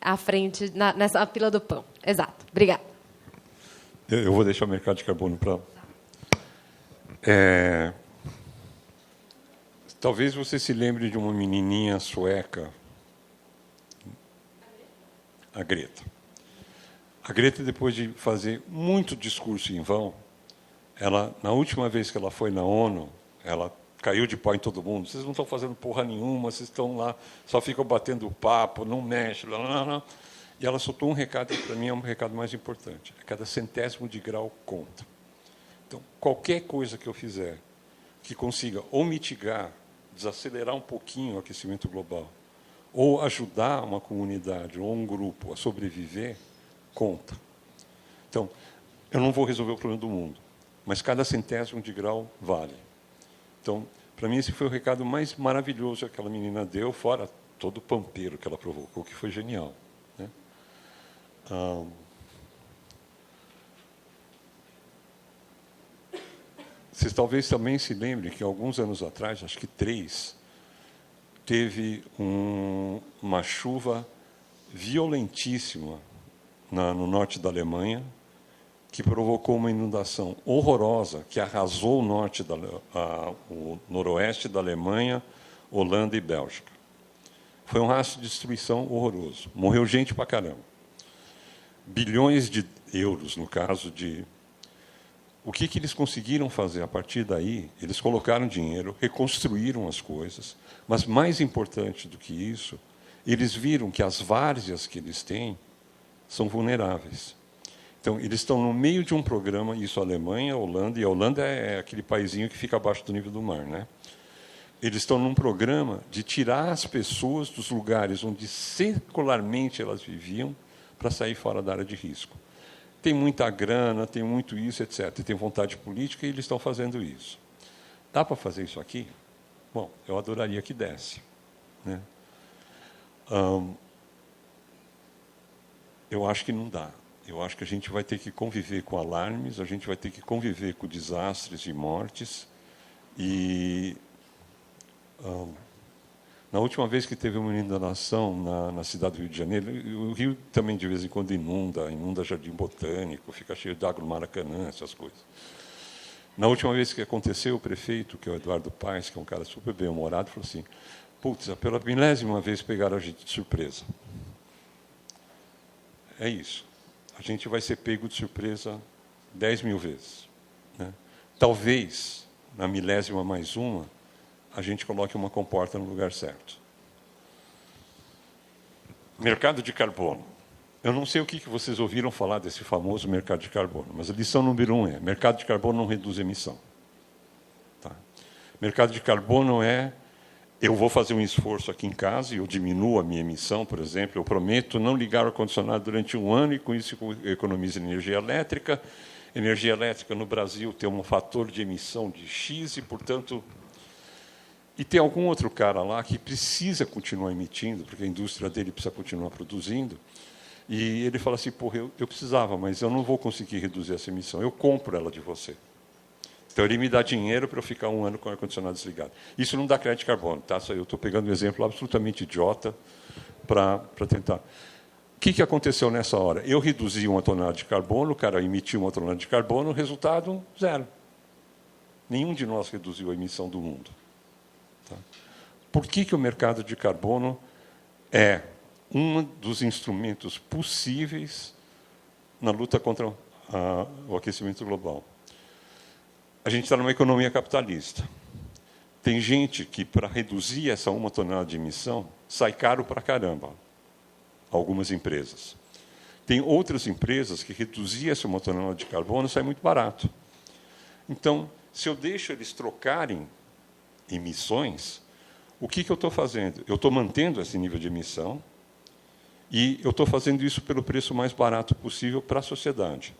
J: à frente, nessa fila do pão? Exato. Obrigada.
B: Eu vou deixar o mercado de carbono para... Talvez você se lembre de uma menininha sueca, a Greta. A Greta, depois de fazer muito discurso em vão, na última vez que ela foi na ONU, ela caiu de pau em todo mundo. Vocês não estão fazendo porra nenhuma, vocês estão lá, só ficam batendo papo, não mexe, blá, blá, blá. E ela soltou um recado, que para mim é um recado mais importante. A cada centésimo de grau conta. Então, qualquer coisa que eu fizer que consiga ou mitigar, desacelerar um pouquinho o aquecimento global, ou ajudar uma comunidade ou um grupo a sobreviver, conta. Então, eu não vou resolver o problema do mundo, mas cada centésimo de grau vale. Então, para mim, esse foi o recado mais maravilhoso que aquela menina deu, fora todo o pampeiro que ela provocou, que foi genial. Né? Vocês talvez também se lembrem que, alguns anos atrás, acho que 3, teve uma chuva violentíssima no norte da Alemanha, que provocou uma inundação horrorosa, que arrasou o noroeste da Alemanha, Holanda e Bélgica. Foi um rastro de destruição horroroso. Morreu gente pra caramba. Bilhões de euros, no caso de... O que eles conseguiram fazer a partir daí? Eles colocaram dinheiro, reconstruíram as coisas, mas, mais importante do que isso, eles viram que as várzeas que eles têm são vulneráveis. Então, eles estão no meio de um programa, isso a Alemanha, a Holanda, e a Holanda é aquele paizinho que fica abaixo do nível do mar, né? Eles estão num programa de tirar as pessoas dos lugares onde secularmente elas viviam para sair fora da área de risco. Tem muita grana, tem muito isso, etc. E tem vontade política, e eles estão fazendo isso. Dá para fazer isso aqui? Bom, eu adoraria que desse. Né? Eu acho que não dá. Eu acho que a gente vai ter que conviver com alarmes, a gente vai ter que conviver com desastres e mortes. E na última vez que teve uma inundação na cidade do Rio de Janeiro, o Rio também de vez em quando inunda Jardim Botânico, fica cheio de água no Maracanã, essas coisas. Na última vez que aconteceu, o prefeito, que é o Eduardo Paes, que é um cara super bem-humorado, falou assim: putz, pela 10ª vez pegaram a gente de surpresa. É isso. A gente vai ser pego de surpresa 10.000 vezes. Né? Talvez, na 1000ª mais uma, a gente coloque uma comporta no lugar certo. Mercado de carbono. Eu não sei o que vocês ouviram falar desse famoso mercado de carbono, mas a lição número 1 é: mercado de carbono não reduz emissão. Tá? Mercado de carbono é: eu vou fazer um esforço aqui em casa e eu diminuo a minha emissão, por exemplo, eu prometo não ligar o ar-condicionado durante 1 ano e, com isso, eu economizo energia elétrica. Energia elétrica no Brasil tem um fator de emissão de X e, portanto, E tem algum outro cara lá que precisa continuar emitindo, porque a indústria dele precisa continuar produzindo, e ele fala assim, porra, eu precisava, mas eu não vou conseguir reduzir essa emissão, eu compro ela de você. Então, ele me dá dinheiro para eu ficar 1 ano com o ar-condicionado desligado. Isso não dá crédito de carbono. Tá? Eu estou pegando um exemplo absolutamente idiota para tentar. O que aconteceu nessa hora? Eu reduzi 1 tonelada de carbono, o cara emitiu 1 tonelada de carbono, o resultado, 0. Nenhum de nós reduziu a emissão do mundo. Tá? Por que o mercado de carbono é um dos instrumentos possíveis na luta contra o aquecimento global? A gente está numa economia capitalista. Tem gente que, para reduzir essa 1 tonelada de emissão, sai caro para caramba. Algumas empresas. Tem outras empresas que reduzir essa 1 tonelada de carbono sai muito barato. Então, se eu deixo eles trocarem emissões, o que eu estou fazendo? Eu estou mantendo esse nível de emissão e eu estou fazendo isso pelo preço mais barato possível para a sociedade.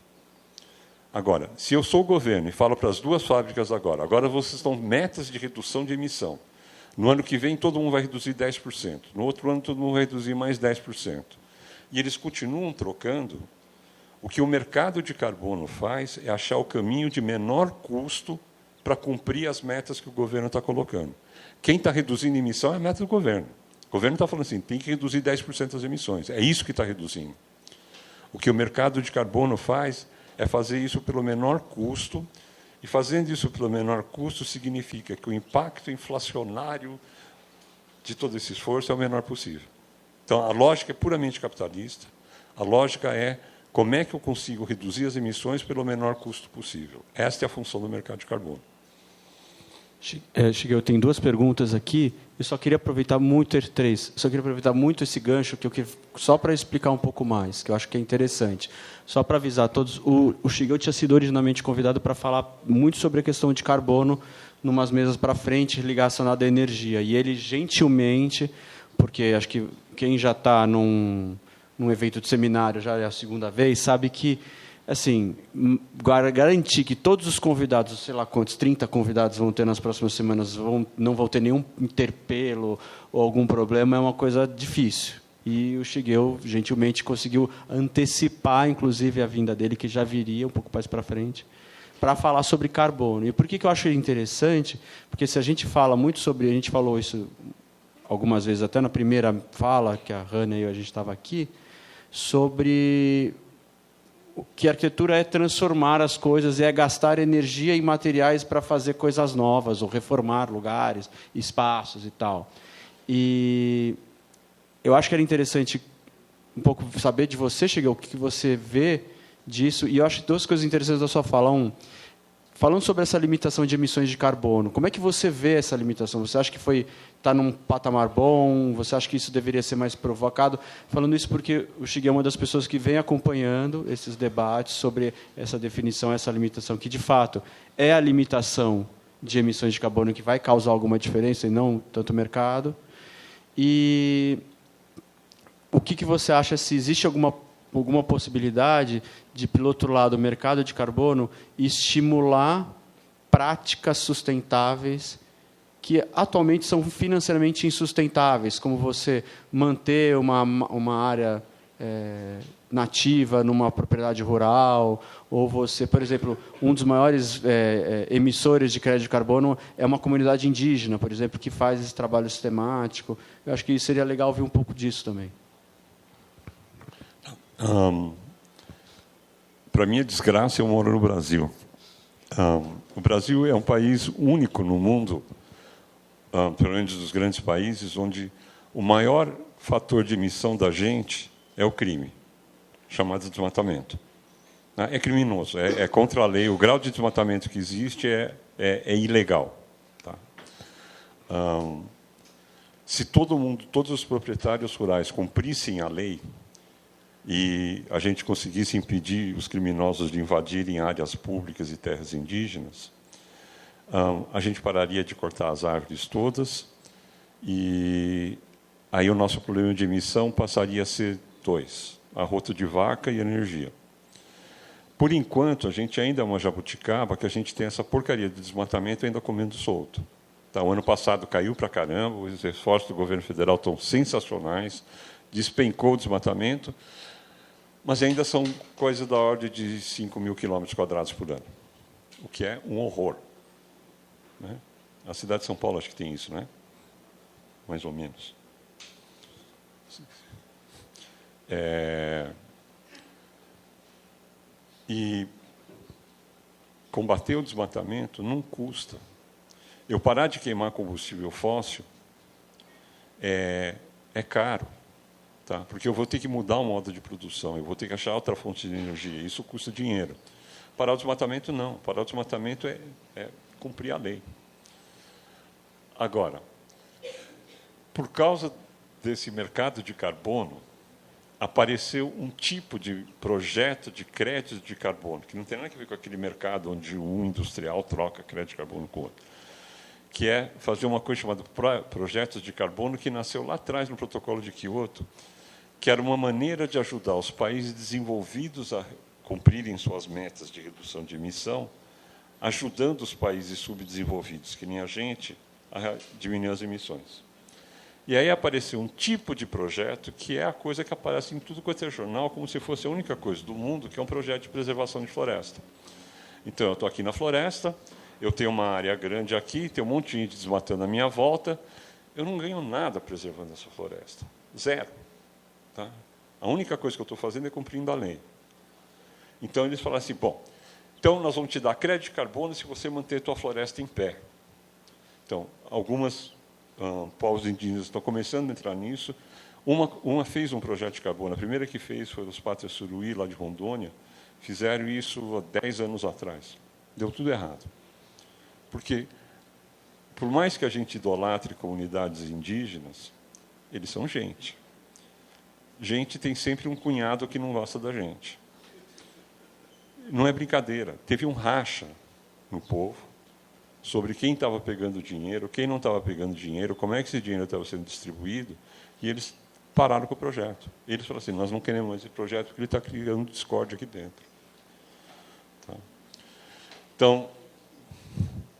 B: Agora, se eu sou o governo e falo para as 2 fábricas agora vocês estão metas de redução de emissão. No ano que vem, todo mundo vai reduzir 10%. No outro ano, todo mundo vai reduzir mais 10%. E eles continuam trocando. O que o mercado de carbono faz é achar o caminho de menor custo para cumprir as metas que o governo está colocando. Quem está reduzindo emissão é a meta do governo. O governo está falando assim, tem que reduzir 10% das emissões. É isso que está reduzindo. O que o mercado de carbono faz é fazer isso pelo menor custo, e fazendo isso pelo menor custo significa que o impacto inflacionário de todo esse esforço é o menor possível. Então, a lógica é puramente capitalista, a lógica é como é que eu consigo reduzir as emissões pelo menor custo possível. Esta é a função do mercado de carbono.
C: Shigeo, tem 2 perguntas aqui. Eu só queria aproveitar muito, 3. Só queria aproveitar muito esse gancho, só para explicar um pouco mais, que eu acho que é interessante. Só para avisar a todos, o Shigeo tinha sido originalmente convidado para falar muito sobre a questão de carbono, numas mesas para frente, relacionada à energia. E ele, gentilmente, porque acho que quem já está num evento de seminário, já é a 2ª vez, sabe que, assim, garantir que todos os convidados, sei lá quantos, 30 convidados vão ter nas próximas semanas, não vão ter nenhum interpelo ou algum problema, é uma coisa difícil. E o Shigeo, gentilmente, conseguiu antecipar, inclusive, a vinda dele, que já viria um pouco mais para frente, para falar sobre carbono. E por que eu acho interessante? Porque se a gente fala muito sobre... A gente falou isso algumas vezes, até na primeira fala, que a Hannah e a gente estava aqui, sobre... que a arquitetura é transformar as coisas, é gastar energia e materiais para fazer coisas novas, ou reformar lugares, espaços e tal. E eu acho que era interessante um pouco saber de você, Shigeo, o que você vê disso. E eu acho 2 coisas interessantes da sua fala. Falando sobre essa limitação de emissões de carbono, como é que você vê essa limitação? Você acha que está num patamar bom? Você acha que isso deveria ser mais provocado? Falando isso porque o Shigeo é uma das pessoas que vem acompanhando esses debates sobre essa definição, essa limitação, que, de fato, é a limitação de emissões de carbono que vai causar alguma diferença e não tanto o mercado. E o que você acha, se existe alguma possibilidade de, pelo outro lado, o mercado de carbono estimular práticas sustentáveis que atualmente são financeiramente insustentáveis, como você manter uma área nativa numa propriedade rural, ou você, por exemplo, um dos maiores emissores de crédito de carbono é uma comunidade indígena, por exemplo, que faz esse trabalho sistemático. Eu acho que seria legal ver um pouco disso também.
B: Para minha desgraça, eu moro no Brasil. O Brasil é um país único no mundo, pelo menos dos grandes países, onde o maior fator de emissão da gente é o crime, chamado desmatamento. É criminoso, é contra a lei. O grau de desmatamento que existe é ilegal. Tá? Se todos os proprietários rurais cumprissem a lei, e a gente conseguisse impedir os criminosos de invadirem áreas públicas e terras indígenas, a gente pararia de cortar as árvores todas, e aí o nosso problema de emissão passaria a ser 2, arroto de vaca e energia. Por enquanto, a gente ainda é uma jabuticaba, que a gente tem essa porcaria de desmatamento ainda comendo solto. Tá? O ano passado caiu para caramba, os esforços do governo federal estão sensacionais, despencou o desmatamento, mas ainda são coisas da ordem de 5 mil quilômetros quadrados por ano, o que é um horror. Né? A cidade de São Paulo acho que tem isso, né? Mais ou menos. E combater o desmatamento não custa. Eu parar de queimar combustível fóssil é caro, tá? Porque eu vou ter que mudar o modo de produção, eu vou ter que achar outra fonte de energia, isso custa dinheiro. Parar o desmatamento, não. Parar o desmatamento é cumprir a lei. Agora, por causa desse mercado de carbono, apareceu um tipo de projeto de crédito de carbono, que não tem nada a ver com aquele mercado onde um industrial troca crédito de carbono com o outro, que é fazer uma coisa chamada projetos de carbono, que nasceu lá atrás no protocolo de Kyoto, que era uma maneira de ajudar os países desenvolvidos a cumprirem suas metas de redução de emissão, ajudando os países subdesenvolvidos, que nem a gente, a diminuir as emissões. E aí apareceu um tipo de projeto que é a coisa que aparece em tudo quanto é jornal, como se fosse a única coisa do mundo, que é um projeto de preservação de floresta. Então, eu estou aqui na floresta, eu tenho uma área grande aqui, tem um monte de gente desmatando à minha volta, eu não ganho nada preservando essa floresta. Zero. Tá? A única coisa que eu estou fazendo é cumprindo a lei. Então, eles falaram assim, bom, então nós vamos te dar crédito de carbono se você manter a tua floresta em pé. Então, algumas povos indígenas estão começando a entrar nisso. Uma fez um projeto de carbono. A primeira que fez foi os Pátrias Suruí, lá de Rondônia. Fizeram isso há 10 anos atrás. Deu tudo errado. Porque, por mais que a gente idolatre comunidades indígenas, eles são gente. Gente tem sempre um cunhado que não gosta da gente. Não é brincadeira. Teve um racha no povo sobre quem estava pegando dinheiro, quem não estava pegando dinheiro, como é que esse dinheiro estava sendo distribuído, e eles pararam com o projeto. Eles falaram assim, nós não queremos mais esse projeto porque ele está criando discórdia aqui dentro. Tá? Então,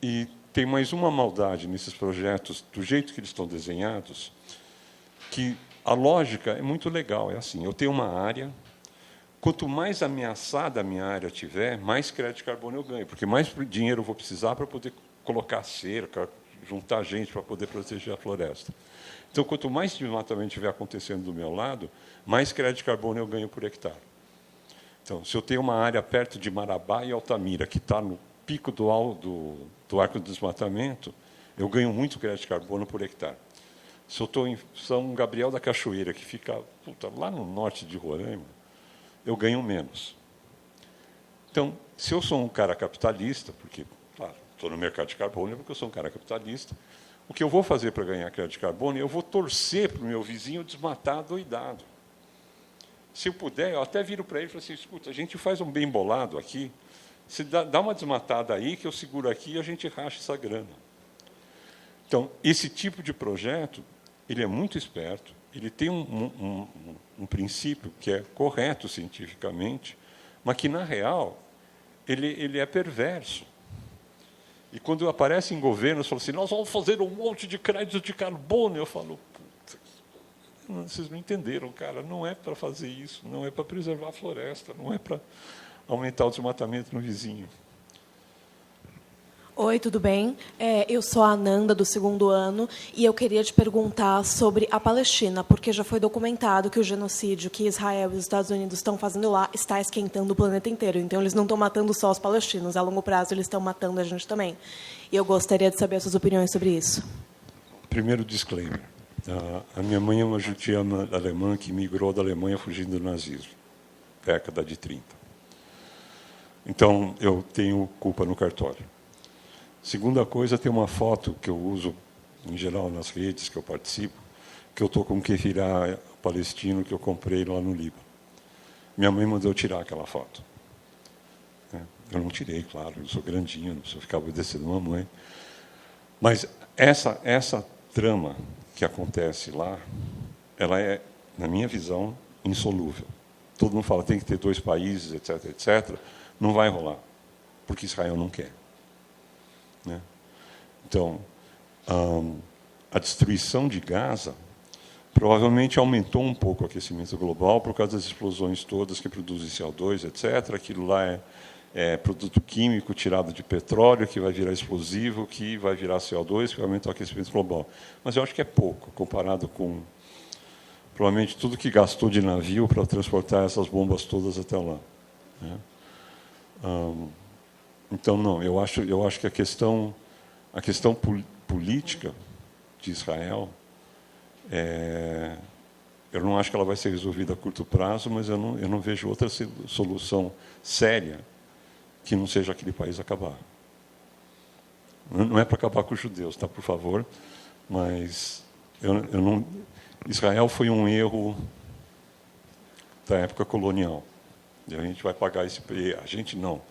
B: e tem mais uma maldade nesses projetos, do jeito que eles estão desenhados, que a lógica é muito legal. É assim, eu tenho uma área, quanto mais ameaçada a minha área tiver, mais crédito de carbono eu ganho, porque mais dinheiro eu vou precisar para poder colocar cerca, juntar gente para poder proteger a floresta. Então, quanto mais desmatamento estiver acontecendo do meu lado, mais crédito de carbono eu ganho por hectare. Então, se eu tenho uma área perto de Marabá e Altamira, que está no pico do arco do desmatamento, eu ganho muito crédito de carbono por hectare. Se eu estou em São Gabriel da Cachoeira, que fica lá no norte de Roraima, eu ganho menos. Então, se eu sou um cara capitalista, porque, claro, estou no mercado de carbono, porque eu sou um cara capitalista, o que eu vou fazer para ganhar crédito de carbono, eu vou torcer para o meu vizinho desmatar doidado. Se eu puder, eu até viro para ele e falo assim, escuta, a gente faz um bem bolado aqui, você dá uma desmatada aí, que eu seguro aqui e a gente racha essa grana. Então, esse tipo de projeto, ele é muito esperto, ele tem um princípio que é correto cientificamente, mas que, na real, ele é perverso. E quando aparece em governos, falam assim, nós vamos fazer um monte de crédito de carbono. Eu falo, vocês não entenderam, cara, não é para fazer isso, não é para preservar a floresta, não é para aumentar o desmatamento no vizinho.
H: Oi, tudo bem? Eu sou a Ananda, do 2º ano, e eu queria te perguntar sobre a Palestina, porque já foi documentado que o genocídio que Israel e os Estados Unidos estão fazendo lá está esquentando o planeta inteiro. Então, eles não estão matando só os palestinos, a longo prazo eles estão matando a gente também. E eu gostaria de saber as suas opiniões sobre isso.
B: Primeiro disclaimer. A minha mãe é uma judia alemã que migrou da Alemanha fugindo do nazismo, década de 30. Então, eu tenho culpa no cartório. Segunda coisa, tem uma foto que eu uso, em geral, nas redes que eu participo, que eu estou com um kefirá palestino que eu comprei lá no Líbano. Minha mãe mandou eu tirar aquela foto. Eu não tirei, claro, eu sou grandinho, não preciso ficar obedecendo a mamãe. Mas essa trama que acontece lá, ela é, na minha visão, insolúvel. Todo mundo fala que tem que ter 2 países, etc., etc. Não vai rolar, porque Israel não quer. Né? Então, a destruição de Gaza provavelmente aumentou um pouco o aquecimento global por causa das explosões todas que produzem CO2, etc. Aquilo lá é produto químico tirado de petróleo, que vai virar explosivo, que vai virar CO2, que vai aumentar o aquecimento global. Mas eu acho que é pouco, comparado com, provavelmente, tudo que gastou de navio para transportar essas bombas todas até lá. Né? Então, não, eu acho que a questão política de Israel, eu não acho que ela vai ser resolvida a curto prazo, mas eu não vejo outra solução séria que não seja aquele país acabar. Não é para acabar com os judeus, tá, por favor, mas Israel foi um erro da época colonial. E a gente vai pagar esse preço. A gente não.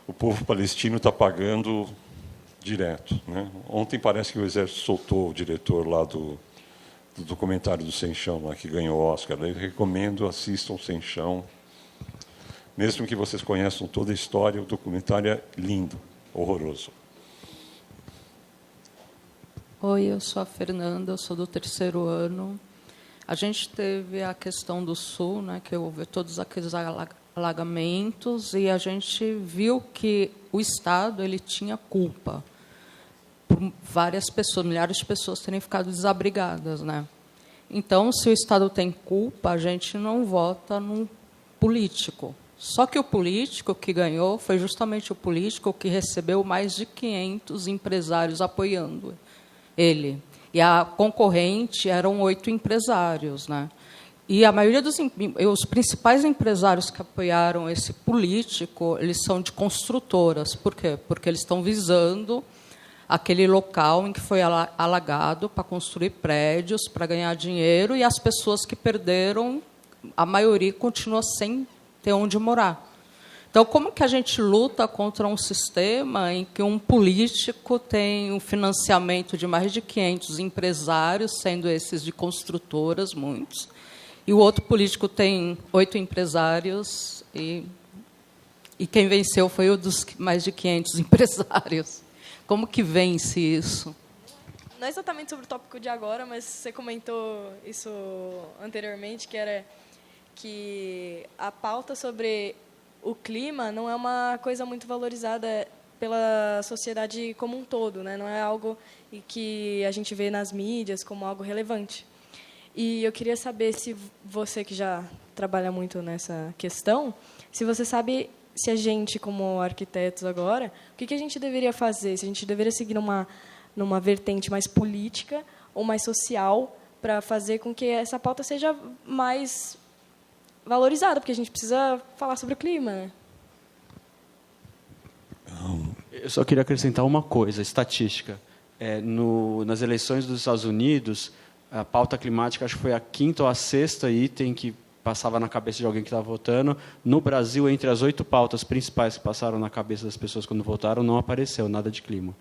B: O povo palestino está pagando direto. Né? Ontem parece que o Exército soltou o diretor lá do documentário do Sem Chão, lá, que ganhou o Oscar. Eu recomendo, assistam Sem Chão. Mesmo que vocês conheçam toda a história, o documentário é lindo, horroroso.
K: Oi, eu sou a Fernanda, eu sou do 3º ano. A gente teve a questão do Sul, né, que houve todos aqueles alagamentos, e a gente viu que o Estado ele tinha culpa por várias pessoas, milhares de pessoas terem ficado desabrigadas, né? Então, se o Estado tem culpa, a gente não vota num político. Só que o político que ganhou foi justamente o político que recebeu mais de 500 empresários apoiando ele. E a concorrente eram 8 empresários, né? E a maioria os principais empresários que apoiaram esse político, eles são de construtoras. Por quê? Porque eles estão visando aquele local em que foi alagado para construir prédios, para ganhar dinheiro, e as pessoas que perderam, a maioria continua sem ter onde morar. Então, como que a gente luta contra um sistema em que um político tem um financiamento de mais de 500 empresários, sendo esses de construtoras, muitos, e o outro político tem 8 empresários, e quem venceu foi o dos mais de 500 empresários. Como que vence isso?
H: Não é exatamente sobre o tópico de agora, mas você comentou isso anteriormente, que era que a pauta sobre o clima não é uma coisa muito valorizada pela sociedade como um todo, né? Não é algo que a gente vê nas mídias como algo relevante. E eu queria saber se você, que já trabalha muito nessa questão, se você sabe se a gente, como arquitetos agora, o que a gente deveria fazer? Se a gente deveria seguir numa vertente mais política ou mais social para fazer com que essa pauta seja mais valorizada, porque a gente precisa falar sobre o clima, né?
C: Eu só queria acrescentar uma coisa, estatística. Nas eleições dos Estados Unidos, a pauta climática acho que foi a 5ª ou a 6ª item que passava na cabeça de alguém que estava votando. No Brasil, entre as 8 pautas principais que passaram na cabeça das pessoas quando votaram, não apareceu nada de clima.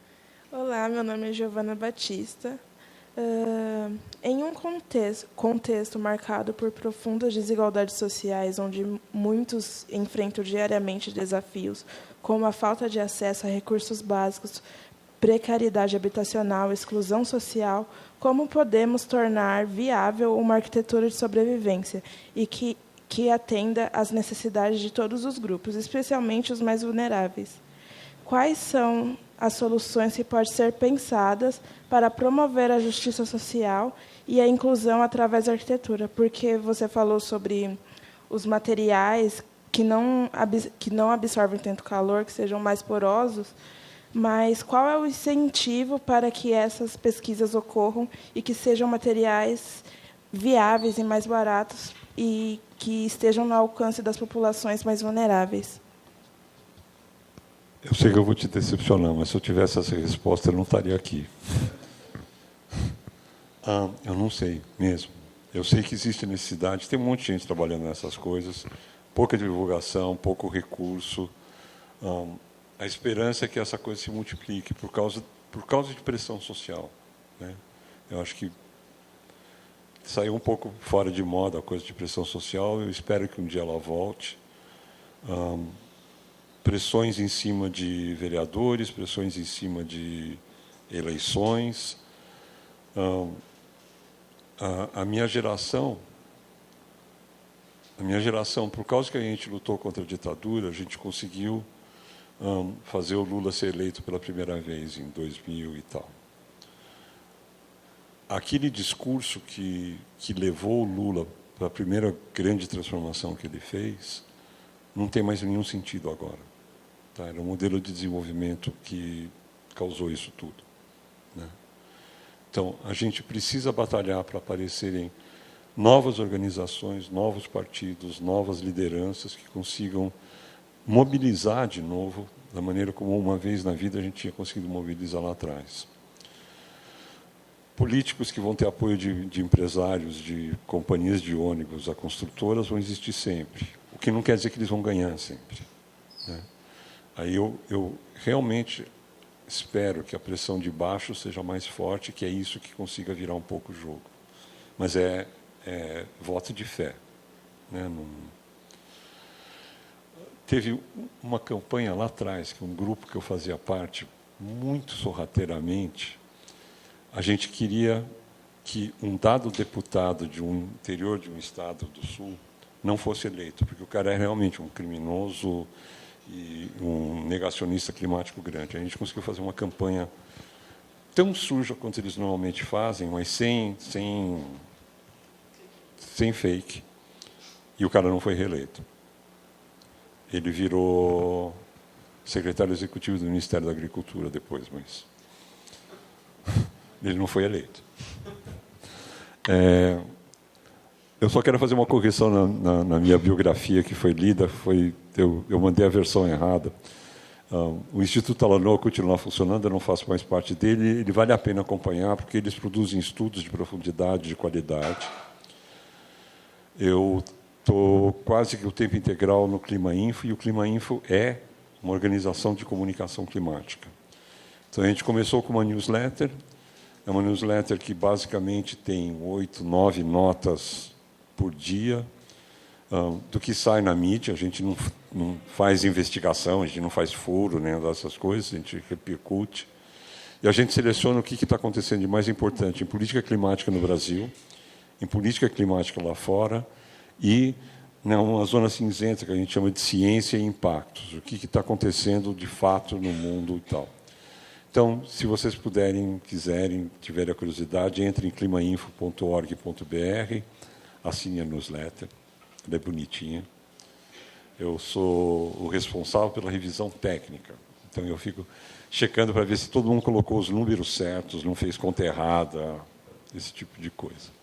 L: Olá, meu nome é Giovana Batista. Em um contexto marcado por profundas desigualdades sociais, onde muitos enfrentam diariamente desafios, como a falta de acesso a recursos básicos, precariedade habitacional, exclusão social, como podemos tornar viável uma arquitetura de sobrevivência e que atenda às necessidades de todos os grupos, especialmente os mais vulneráveis? Quais são as soluções que podem ser pensadas para promover a justiça social e a inclusão através da arquitetura? Porque você falou sobre os materiais que não absorvem tanto calor, que sejam mais porosos, mas qual é o incentivo para que essas pesquisas ocorram e que sejam materiais viáveis e mais baratos e que estejam no alcance das populações mais vulneráveis?
B: Eu sei que eu vou te decepcionar, mas se eu tivesse essa resposta, eu não estaria aqui. Eu não sei mesmo. Eu sei que existe necessidade, tem um monte de gente trabalhando nessas coisas, pouca divulgação, pouco recurso. A esperança é que essa coisa se multiplique por causa de pressão social, né? Eu acho que saiu um pouco fora de moda a coisa de pressão social, eu espero que um dia ela volte. Pressões em cima de vereadores, pressões em cima de eleições. A minha geração, por causa que a gente lutou contra a ditadura, a gente conseguiu fazer o Lula ser eleito pela primeira vez em 2000 e tal. Aquele discurso que levou o Lula para a primeira grande transformação que ele fez, não tem mais nenhum sentido agora. Tá? Era um modelo de desenvolvimento que causou isso tudo. Né? Então, a gente precisa batalhar para aparecerem novas organizações, novos partidos, novas lideranças que consigam mobilizar de novo da maneira como uma vez na vida a gente tinha conseguido mobilizar lá atrás. Políticos que vão ter apoio de empresários, de companhias de ônibus, a construtoras, vão existir sempre. O que não quer dizer que eles vão ganhar sempre. Né? Aí eu realmente espero que a pressão de baixo seja mais forte, que é isso que consiga virar um pouco o jogo. Mas é voto de fé. Né? Teve uma campanha lá atrás, que um grupo que eu fazia parte, muito sorrateiramente, a gente queria que um dado deputado de um interior de um estado do Sul não fosse eleito, porque o cara é realmente um criminoso e um negacionista climático grande. A gente conseguiu fazer uma campanha tão suja quanto eles normalmente fazem, mas sem fake, e o cara não foi reeleito. Ele virou secretário executivo do Ministério da Agricultura depois, mas ele não foi eleito. Eu só quero fazer uma correção na minha biografia que foi lida. Eu mandei a versão errada. O Instituto Alanô continua funcionando, eu não faço mais parte dele. Ele vale a pena acompanhar, porque eles produzem estudos de profundidade, de qualidade. Eu estou quase que o tempo integral no Clima Info, e o Clima Info é uma organização de comunicação climática. Então, a gente começou com uma newsletter. É uma newsletter que, basicamente, tem 8, 9 notas por dia do que sai na mídia. A gente não faz investigação, a gente não faz furo, né, dessas coisas, a gente repercute. E a gente seleciona o que está acontecendo de mais importante em política climática no Brasil, em política climática lá fora, e uma zona cinzenta que a gente chama de ciência e impactos, o que está acontecendo de fato no mundo e tal. Então, se vocês puderem, quiserem, tiverem a curiosidade, entre em climainfo.org.br, assine a newsletter, ela é bonitinha. Eu sou o responsável pela revisão técnica, então eu fico checando para ver se todo mundo colocou os números certos, não fez conta errada, esse tipo de coisa.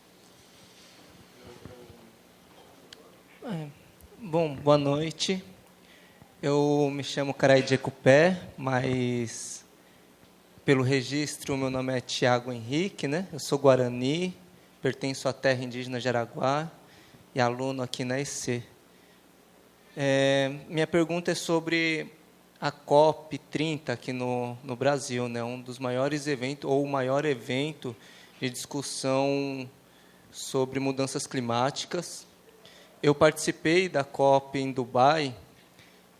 M: Bom, boa noite. Eu me chamo Caraide Ecupé, mas pelo registro meu nome é Tiago Henrique, né? Eu sou guarani, pertenço à terra indígena Jaraguá e aluno aqui na EC. Minha pergunta é sobre a COP30 aqui no Brasil, né? Um dos maiores eventos, ou o maior evento de discussão sobre mudanças climáticas. Eu participei da COP em Dubai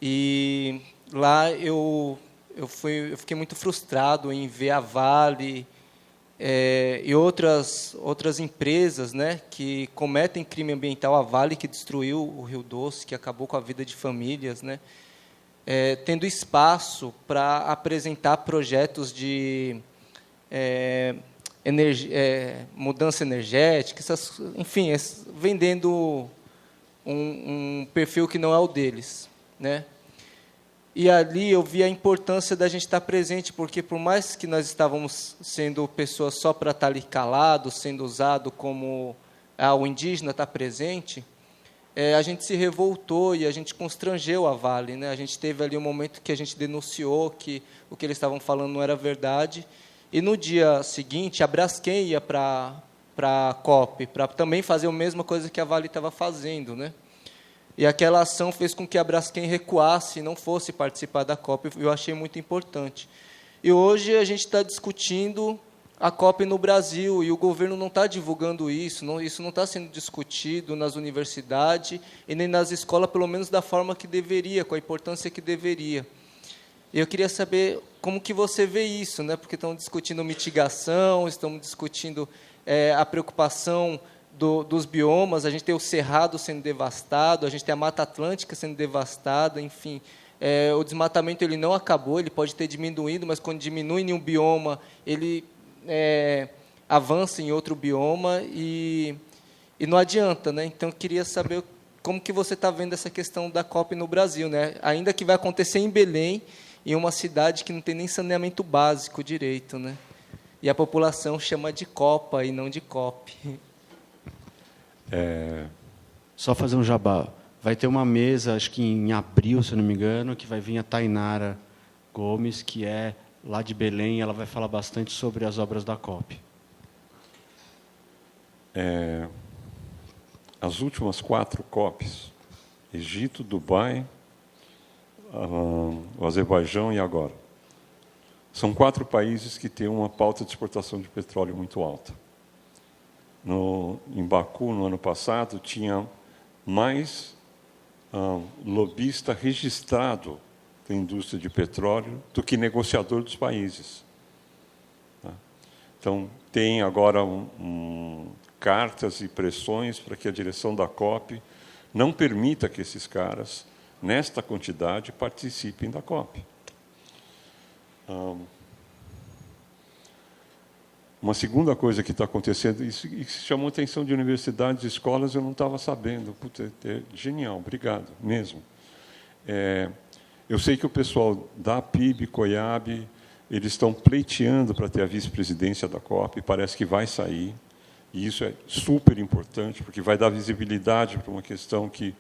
M: e lá eu fiquei muito frustrado em ver a Vale e outras empresas, né, que cometem crime ambiental. A Vale, que destruiu o Rio Doce, que acabou com a vida de famílias, né, tendo espaço para apresentar projetos de mudança energética, enfim, vendendo um perfil que não é o deles, né? E ali eu vi a importância da gente estar presente, porque por mais que nós estávamos sendo pessoas só para estar ali calados, sendo usado como o indígena está presente, a gente se revoltou e a gente constrangeu a Vale, né? A gente teve ali um momento que a gente denunciou que o que eles estavam falando não era verdade. E no dia seguinte, a Braskem ia para a COP, para também fazer a mesma coisa que a Vale estava fazendo, né? E aquela ação fez com que a Braskem recuasse e não fosse participar da COP. Eu achei muito importante. E hoje a gente está discutindo a COP no Brasil e o governo não está divulgando isso não está sendo discutido nas universidades e nem nas escolas, pelo menos da forma que deveria, com a importância que deveria. Eu queria saber como que você vê isso, né? Porque estão discutindo mitigação, estão discutindo a preocupação dos biomas. A gente tem o Cerrado sendo devastado, a gente tem a Mata Atlântica sendo devastada, enfim. O desmatamento ele não acabou, ele pode ter diminuído, mas quando diminui em um bioma, ele avança em outro bioma e não adianta, né? Então, eu queria saber como que você está vendo essa questão da COP no Brasil, né? Ainda que vai acontecer em Belém, em uma cidade que não tem nem saneamento básico direito, né? E a população chama de Copa e não de COP.
C: Só fazer um jabá. Vai ter uma mesa, acho que em abril, se eu não me engano, que vai vir a Tainara Gomes, que é lá de Belém, e ela vai falar bastante sobre as obras da COP.
B: As últimas 4 COPs, Egito, Dubai, o Azerbaijão e agora, são 4 países que têm uma pauta de exportação de petróleo muito alta. Em Baku, no ano passado, tinha mais lobista registrado da indústria de petróleo do que negociador dos países. Então, tem agora cartas e pressões para que a direção da COP não permita que esses caras, nesta quantidade, participem da COP. Uma segunda coisa que está acontecendo, isso chamou a atenção de universidades e escolas, eu não estava sabendo. Puta, genial, obrigado, mesmo. Eu sei que o pessoal da PIB, COIAB, eles estão pleiteando para ter a vice-presidência da COP, parece que vai sair, e isso é super importante, porque vai dar visibilidade para uma questão que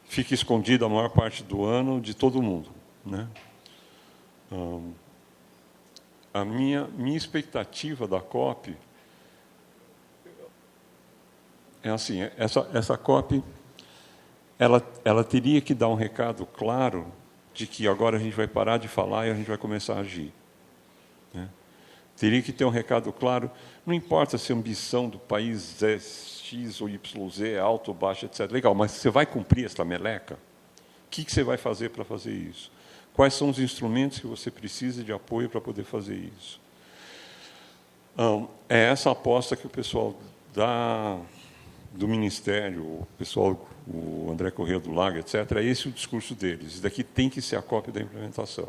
B: fica escondida a maior parte do ano de todo mundo, né? A minha expectativa da COP é assim: essa COP ela teria que dar um recado claro de que agora a gente vai parar de falar e a gente vai começar a agir, né? Teria que ter um recado claro, não importa se a ambição do país é X ou YZ, é alto ou baixo, etc. Legal, mas você vai cumprir essa meleca? O que você vai fazer para fazer isso? Quais são os instrumentos que você precisa de apoio para poder fazer isso? É essa aposta que o pessoal do Ministério, o pessoal, o André Corrêa do Lago, etc., é esse o discurso deles. Isso daqui tem que ser a cópia da implementação.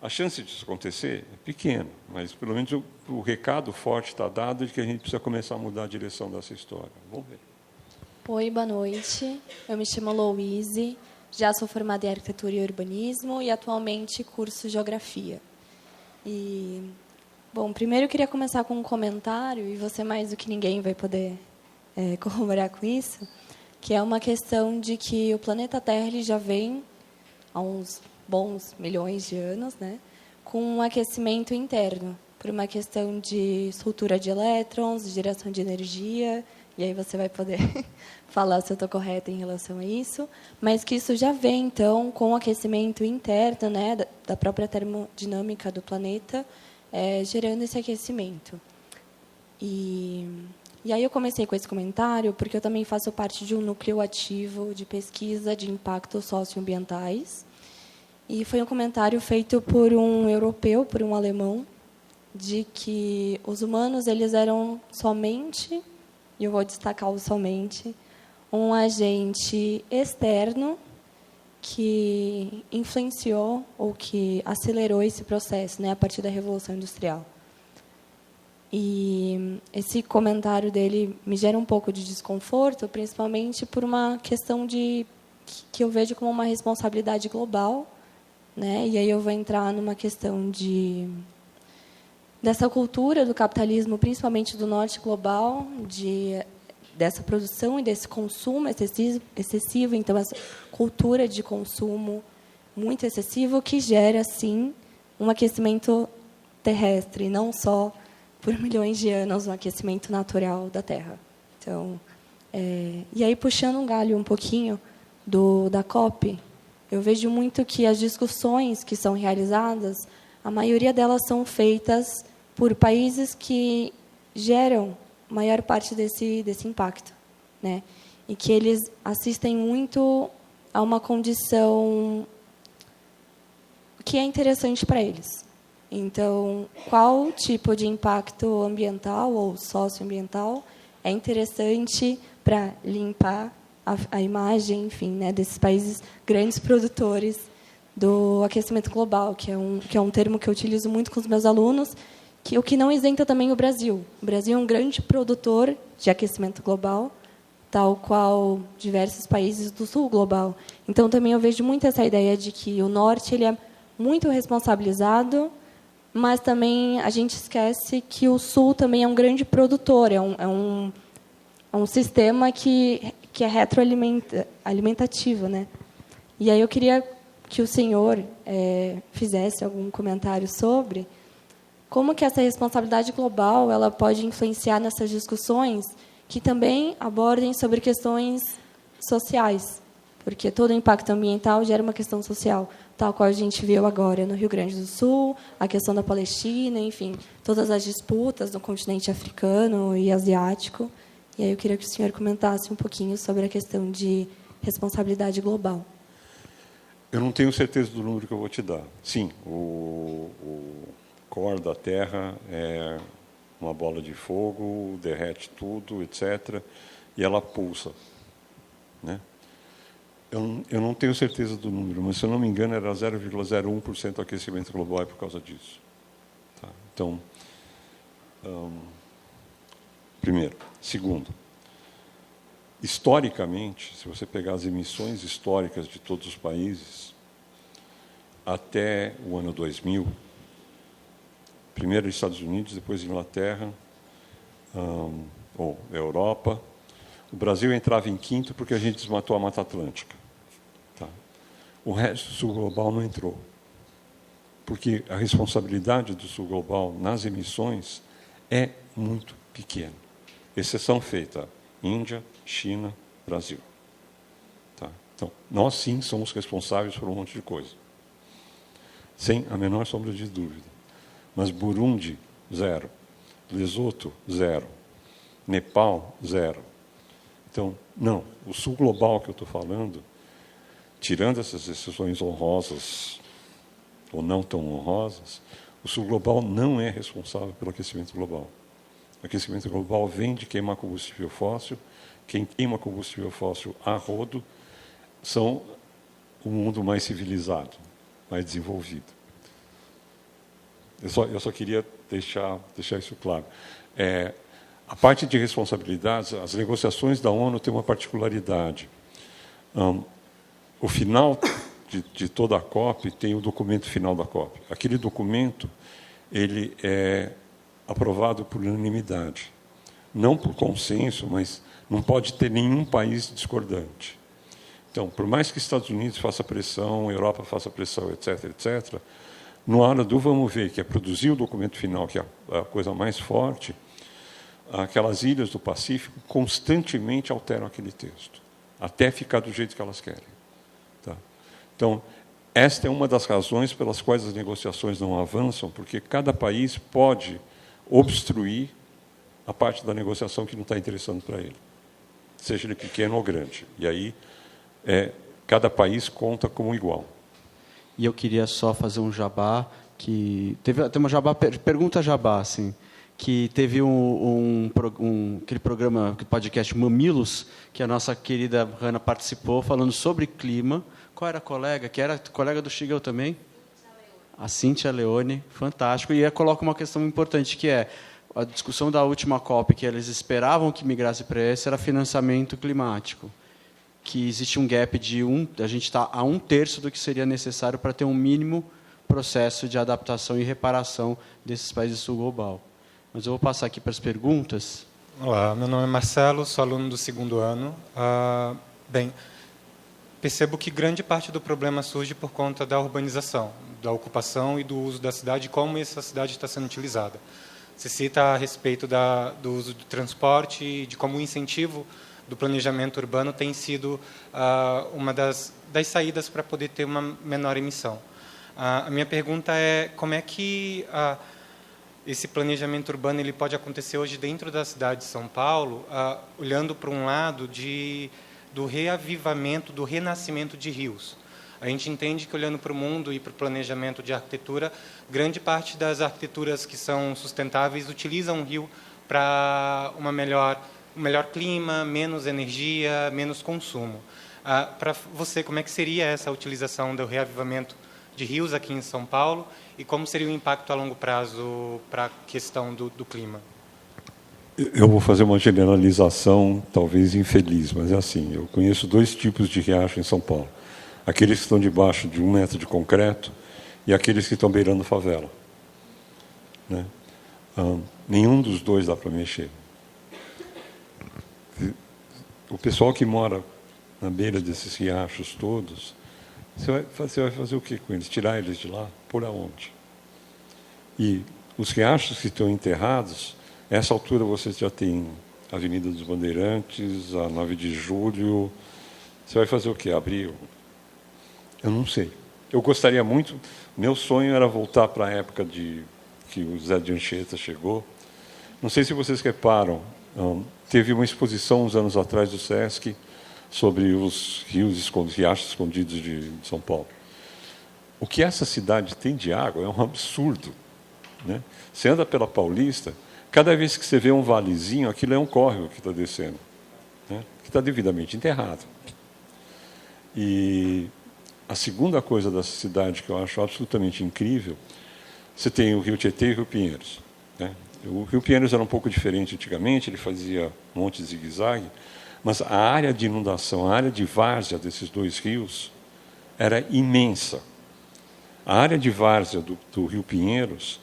B: A chance disso acontecer é pequena, mas, pelo menos, o recado forte está dado de que a gente precisa começar a mudar a direção dessa história. Vamos ver.
N: Oi, boa noite. Eu me chamo Louise, já sou formada em Arquitetura e Urbanismo e, atualmente, curso Geografia. Bom, primeiro eu queria começar com um comentário, e você mais do que ninguém vai poder corroborar com isso, que é uma questão de que o planeta Terra ele já vem há uns bons milhões de anos, né, com um aquecimento interno, por uma questão de estrutura de elétrons, de geração de energia, e aí você vai poder falar se eu estou correta em relação a isso, mas que isso já vem, então, com o aquecimento interno, né, da própria termodinâmica do planeta, gerando esse aquecimento. E aí eu comecei com esse comentário porque eu também faço parte de um núcleo ativo de pesquisa de impactos socioambientais. E foi um comentário feito por um europeu, por um alemão, de que os humanos eles eram somente, e eu vou destacar o somente, um agente externo que influenciou ou que acelerou esse processo, né, a partir da Revolução Industrial. E esse comentário dele me gera um pouco de desconforto, principalmente por uma questão que eu vejo como uma responsabilidade global, né? E aí eu vou entrar numa questão dessa cultura do capitalismo, principalmente do norte global, dessa produção e desse consumo excessivo, então essa cultura de consumo muito excessivo que gera, sim, um aquecimento terrestre, não só por milhões de anos, um aquecimento natural da Terra. Então, e aí, puxando um galho um pouquinho da COP, eu vejo muito que as discussões que são realizadas, a maioria delas são feitas por países que geram a maior parte desse impacto, né? E que eles assistem muito a uma condição que é interessante para eles. Então, qual tipo de impacto ambiental ou socioambiental é interessante para limpar a imagem, enfim, né, desses países grandes produtores do aquecimento global, que é um termo que eu utilizo muito com os meus alunos, o que não isenta também o Brasil. O Brasil é um grande produtor de aquecimento global, tal qual diversos países do sul global. Então, também eu vejo muito essa ideia de que o norte ele é muito responsabilizado, mas também a gente esquece que o sul também é um grande produtor, é um sistema que é retroalimentativo, né? E aí eu queria que o senhor fizesse algum comentário sobre como que essa responsabilidade global ela pode influenciar nessas discussões que também abordem sobre questões sociais, porque todo impacto ambiental gera uma questão social, tal qual a gente viu agora no Rio Grande do Sul, a questão da Palestina, enfim, todas as disputas no continente africano e asiático. E aí eu queria que o senhor comentasse um pouquinho sobre a questão de responsabilidade global.
B: Eu não tenho certeza do número que eu vou te dar. Sim, o core da Terra é uma bola de fogo, derrete tudo, etc., e ela pulsa, né? Eu não tenho certeza do número, mas, se eu não me engano, era 0,01% do aquecimento global por causa disso. Tá? Então, primeiro. Segundo, historicamente, se você pegar as emissões históricas de todos os países, até o ano 2000, primeiro Estados Unidos, depois Inglaterra, ou Europa, o Brasil entrava em quinto porque a gente desmatou a Mata Atlântica. Tá? O resto do sul global não entrou, porque a responsabilidade do sul global nas emissões é muito pequena. Exceção feita, Índia, China, Brasil. Tá? Então, nós sim somos responsáveis por um monte de coisa, sem a menor sombra de dúvida. Mas Burundi, 0. Lesoto, 0. Nepal, 0. Então, não, o sul global que eu estou falando, tirando essas exceções honrosas ou não tão honrosas, o sul global não é responsável pelo aquecimento global. O aquecimento global vem de queimar combustível fóssil. Quem queima combustível fóssil a rodo são o mundo mais civilizado, mais desenvolvido. Eu só queria deixar isso claro. A parte de responsabilidades, as negociações da ONU têm uma particularidade. O final de toda a COP tem o documento final da COP. Aquele documento ele é aprovado por unanimidade. Não por consenso, mas não pode ter nenhum país discordante. Então, por mais que Estados Unidos faça pressão, Europa faça pressão, etc., etc., na hora do vamos ver, que é produzir o documento final, que é a coisa mais forte, aquelas ilhas do Pacífico constantemente alteram aquele texto, até ficar do jeito que elas querem. Tá? Então, esta é uma das razões pelas quais as negociações não avançam, porque cada país pode obstruir a parte da negociação que não está interessando para ele, seja ele pequeno ou grande. E aí, cada país conta como igual.
C: E eu queria só fazer um jabá, que tem uma jabá, pergunta jabá, assim, que teve aquele programa, aquele podcast Mamilos, que a nossa querida Hanna participou, falando sobre clima. Qual era a colega? Que era colega do Shigel também? A Cíntia Leone, fantástico. E coloca uma questão importante, que é a discussão da última COP, que eles esperavam que migrasse para esse, era financiamento climático. Que existe um gap a gente está a 1/3 do que seria necessário para ter um mínimo processo de adaptação e reparação desses países do sul global. Mas eu vou passar aqui para as perguntas.
O: Olá, meu nome é Marcelo, sou aluno do 2º ano. Bem, percebo que grande parte do problema surge por conta da urbanização, da ocupação e do uso da cidade, e como essa cidade está sendo utilizada. Se cita a respeito do uso do transporte e de como o incentivo do planejamento urbano tem sido uma das saídas para poder ter uma menor emissão. A minha pergunta é como é que esse planejamento urbano ele pode acontecer hoje dentro da cidade de São Paulo, olhando para um lado do reavivamento, do renascimento de rios. A gente entende que, olhando para o mundo e para o planejamento de arquitetura, grande parte das arquiteturas que são sustentáveis utilizam o rio para um melhor clima, menos energia, menos consumo. Para você, como é que seria essa utilização do reavivamento de rios aqui em São Paulo e como seria o impacto a longo prazo para a questão do clima?
B: Eu vou fazer uma generalização, talvez infeliz, mas é assim. Eu conheço 2 tipos de riacho em São Paulo. Aqueles que estão debaixo de 1 metro de concreto e aqueles que estão beirando favela. Né? Nenhum dos 2 dá para mexer. O pessoal que mora na beira desses riachos todos, você vai fazer o que com eles? Tirar eles de lá? Por aonde? E os riachos que estão enterrados, a essa altura você já tem a Avenida dos Bandeirantes, a 9 de Julho. Você vai fazer o quê? Abrir? Eu não sei. Eu gostaria muito... Meu sonho era voltar para a época que o Zé de Anchieta chegou. Não sei se vocês reparam, teve uma exposição uns anos atrás do Sesc sobre os riachos escondidos de São Paulo. O que essa cidade tem de água é um absurdo. Né? Você anda pela Paulista, cada vez que você vê um valezinho, aquilo é um córrego que está descendo, né? Que está devidamente enterrado. E a segunda coisa dessa cidade que eu acho absolutamente incrível, você tem o Rio Tietê e o Rio Pinheiros. Né? O Rio Pinheiros era um pouco diferente antigamente, ele fazia um monte de zigue-zague, mas a área de inundação, a área de várzea desses 2 rios era imensa. A área de várzea do Rio Pinheiros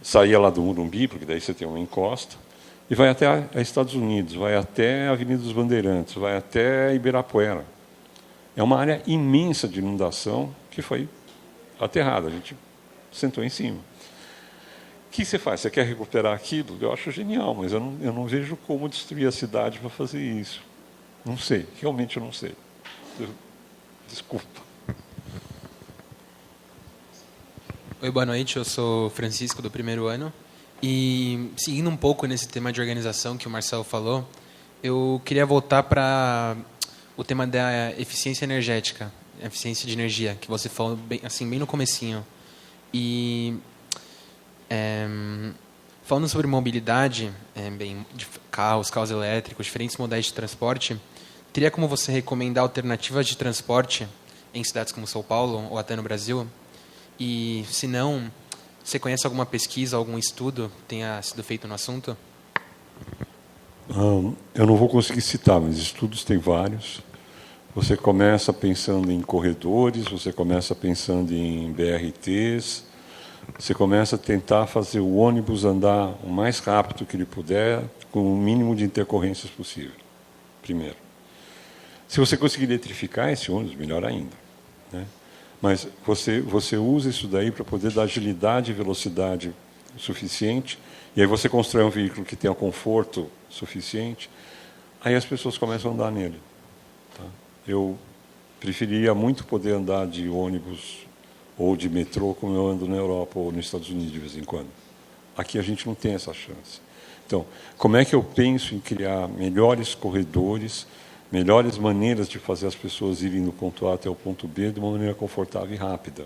B: saía lá do Morumbi, porque daí você tem uma encosta, e vai até a Estados Unidos, vai até a Avenida dos Bandeirantes, vai até Ibirapuera. É uma área imensa de inundação que foi aterrada, a gente sentou em cima. O que você faz? Você quer recuperar aquilo? Eu acho genial, mas eu não vejo como destruir a cidade para fazer isso. Não sei, realmente eu não sei. Desculpa.
P: Oi, boa noite, eu sou Francisco, do 1º ano. E, seguindo um pouco nesse tema de organização que o Marcelo falou, eu queria voltar para o tema da eficiência energética, eficiência de energia, que você falou bem no comecinho. E... falando sobre mobilidade, de carros elétricos, diferentes modais de transporte, teria como você recomendar alternativas de transporte em cidades como São Paulo ou até no Brasil? E, se não, você conhece alguma pesquisa, algum estudo que tenha sido feito no assunto?
B: Eu não vou conseguir citar, mas estudos tem vários. Você começa pensando em corredores, você começa pensando em BRTs, você começa a tentar fazer o ônibus andar o mais rápido que ele puder, com o mínimo de intercorrências possível, primeiro. Se você conseguir eletrificar esse ônibus, melhor ainda. Né? Mas você usa isso daí para poder dar agilidade e velocidade suficiente, e aí você constrói um veículo que tenha conforto suficiente, aí as pessoas começam a andar nele. Tá? Eu preferiria muito poder andar de ônibus ou de metrô, como eu ando na Europa ou nos Estados Unidos de vez em quando. Aqui a gente não tem essa chance. Então, como é que eu penso em criar melhores corredores, melhores maneiras de fazer as pessoas irem do ponto A até o ponto B de uma maneira confortável e rápida?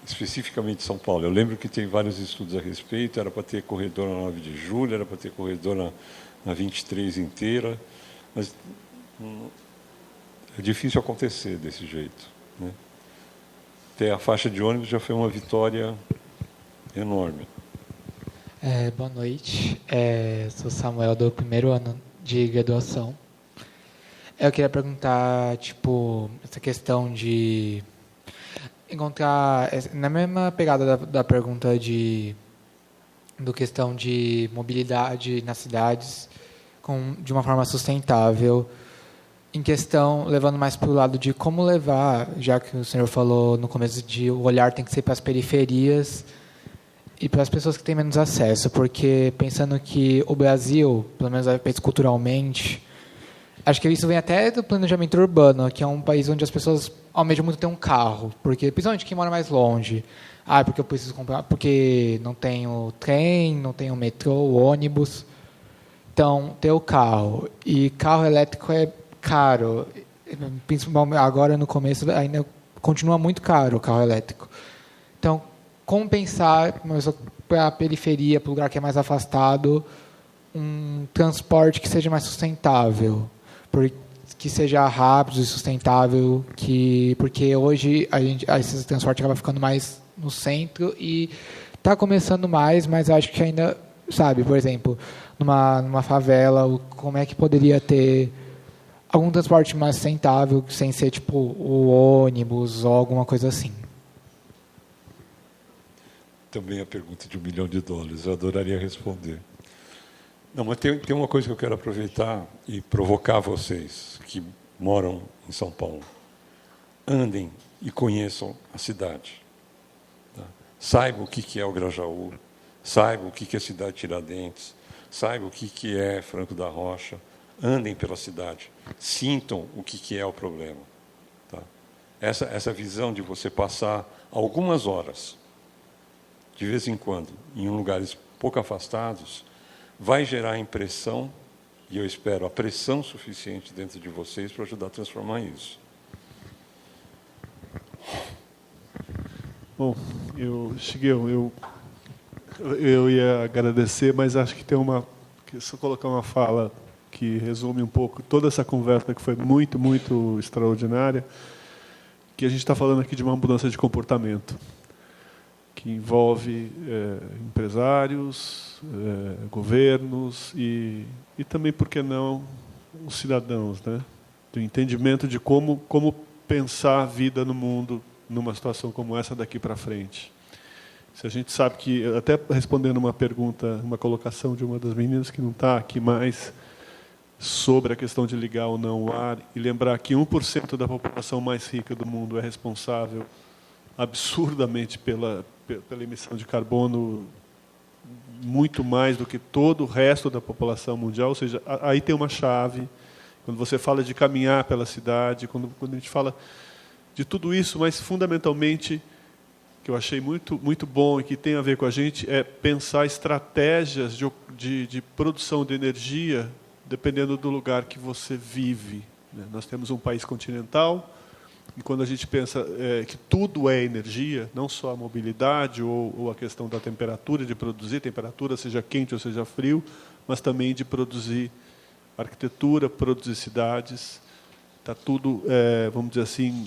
B: Especificamente São Paulo. Eu lembro que tem vários estudos a respeito, era para ter corredor na 9 de Julho, era para ter corredor na 23 inteira, mas é difícil acontecer desse jeito. Né? Ter a faixa de ônibus já foi uma vitória enorme.
Q: Boa noite, sou Samuel, do 1º ano de graduação. Eu queria perguntar, essa questão de encontrar, na mesma pegada da pergunta do questão de mobilidade nas cidades de uma forma sustentável, em questão, levando mais para o lado de como levar, já que o senhor falou no começo de o olhar tem que ser para as periferias e para as pessoas que têm menos acesso, porque pensando que o Brasil, pelo menos culturalmente, acho que isso vem até do planejamento urbano, que é um país onde as pessoas almejam muito ter um carro, porque principalmente quem mora mais longe, porque eu preciso comprar, porque não tenho trem, não tenho metrô, ônibus, então ter o carro, e carro elétrico é caro. Principalmente agora no começo ainda continua muito caro o carro elétrico. Então, como pensar para a periferia, para o lugar que é mais afastado, um transporte que seja mais sustentável, que seja rápido e sustentável, porque hoje esse transporte acaba ficando mais no centro e está começando mais, mas acho que ainda, sabe, por exemplo, numa favela, como é que poderia ter algum transporte mais sustentável, sem ser tipo o ônibus ou alguma coisa assim?
B: Também a pergunta de $1 milhão, eu adoraria responder. Não, mas tem uma coisa que eu quero aproveitar e provocar vocês que moram em São Paulo. Andem e conheçam a cidade. Tá? Saibam o que é o Grajaú, saibam o que é a cidade de Tiradentes, saibam o que é Franco da Rocha. Andem pela cidade, sintam o que é o problema. Tá? Essa visão de você passar algumas horas, de vez em quando, em lugares pouco afastados, vai gerar a impressão, e eu espero a pressão suficiente dentro de vocês para ajudar a transformar isso.
A: Bom, Shigeo, eu ia agradecer, mas acho que só colocar uma fala que resume um pouco toda essa conversa que foi muito, muito extraordinária, que a gente está falando aqui de uma mudança de comportamento, que envolve empresários, governos e também, por que não, os cidadãos, né? Do entendimento de como pensar a vida no mundo numa situação como essa daqui para frente. Se a gente sabe que, até respondendo uma pergunta, uma colocação de uma das meninas que não está aqui mais, sobre a questão de ligar ou não o ar, e lembrar que 1% da população mais rica do mundo é responsável absurdamente pela emissão de carbono, muito mais do que todo o resto da população mundial. Ou seja, aí tem uma chave. Quando você fala de caminhar pela cidade, quando a gente fala de tudo isso, mas fundamentalmente, que eu achei muito, muito bom e que tem a ver com a gente, é pensar estratégias de produção de energia dependendo do lugar que você vive. Nós temos um país continental, e quando a gente pensa que tudo é energia, não só a mobilidade ou a questão da temperatura, de produzir temperatura, seja quente ou seja frio, mas também de produzir arquitetura, produzir cidades. Está tudo, vamos dizer assim,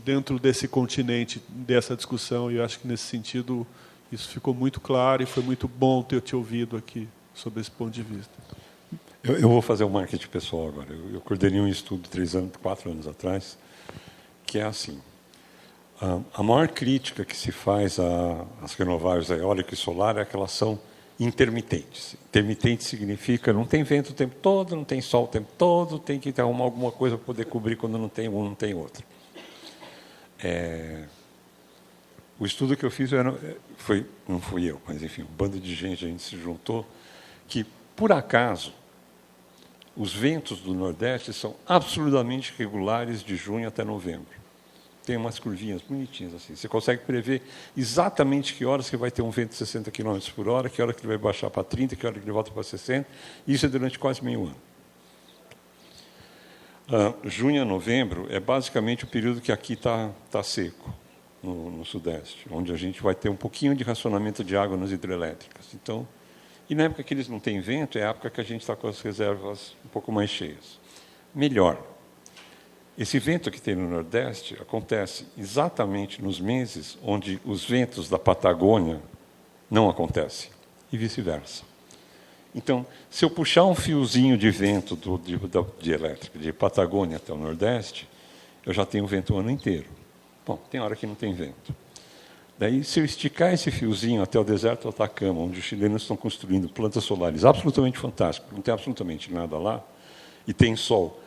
A: dentro desse continente, dessa discussão, e eu acho que, nesse sentido, isso ficou muito claro e foi muito bom ter te ouvido aqui sobre esse ponto de vista.
B: Eu vou fazer o marketing pessoal agora. Eu coordenei um estudo 4 anos atrás, que é assim: a maior crítica que se faz às renováveis, a eólica e solar, é que elas são intermitentes. Intermitente significa não tem vento o tempo todo, não tem sol o tempo todo, tem que arrumar alguma coisa para poder cobrir quando não tem um, não tem outro. O estudo que eu fiz não fui eu, mas enfim, um bando de gente, a gente se juntou, que, por acaso, os ventos do Nordeste são absolutamente regulares de junho até novembro. Tem umas curvinhas bonitinhas assim. Você consegue prever exatamente que horas que vai ter um vento de 60 km por hora, que hora que ele vai baixar para 30, que hora que ele volta para 60. Isso é durante quase meio ano. Junho a novembro é basicamente o período que aqui está seco, no Sudeste, onde a gente vai ter um pouquinho de racionamento de água nas hidrelétricas. Então, e na época que eles não têm vento, é a época que a gente está com as reservas um pouco mais cheias. Melhor, esse vento que tem no Nordeste acontece exatamente nos meses onde os ventos da Patagônia não acontecem, e vice-versa. Então, se eu puxar um fiozinho de vento de elétrica, de Patagônia até o Nordeste, eu já tenho vento o ano inteiro. Bom, tem hora que não tem vento. Daí, se eu esticar esse fiozinho até o deserto do Atacama, onde os chilenos estão construindo plantas solares absolutamente fantásticas, não tem absolutamente nada lá, e tem sol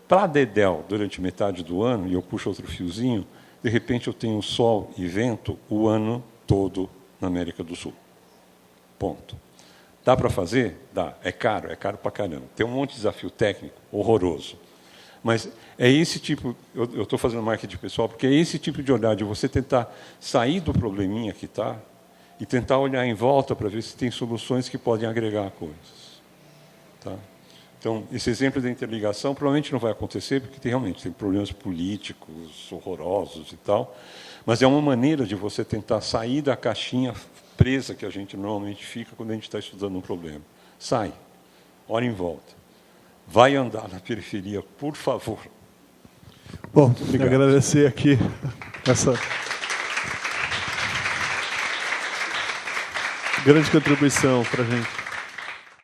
B: para dedéu durante metade do ano, e eu puxo outro fiozinho, de repente eu tenho sol e vento o ano todo na América do Sul. Ponto. Dá para fazer? Dá. É caro para caramba. Tem um monte de desafio técnico horroroso. Mas é esse tipo, eu estou fazendo marketing pessoal, porque é esse tipo de olhar, de você tentar sair do probleminha que está e tentar olhar em volta para ver se tem soluções que podem agregar coisas. Tá? Então, esse exemplo da interligação provavelmente não vai acontecer, porque realmente tem problemas políticos horrorosos e tal, mas é uma maneira de você tentar sair da caixinha presa que a gente normalmente fica quando a gente está estudando um problema. Sai, olha em volta. Vai andar na periferia, por favor.
A: Bom, agradecer aqui essa grande contribuição para a gente.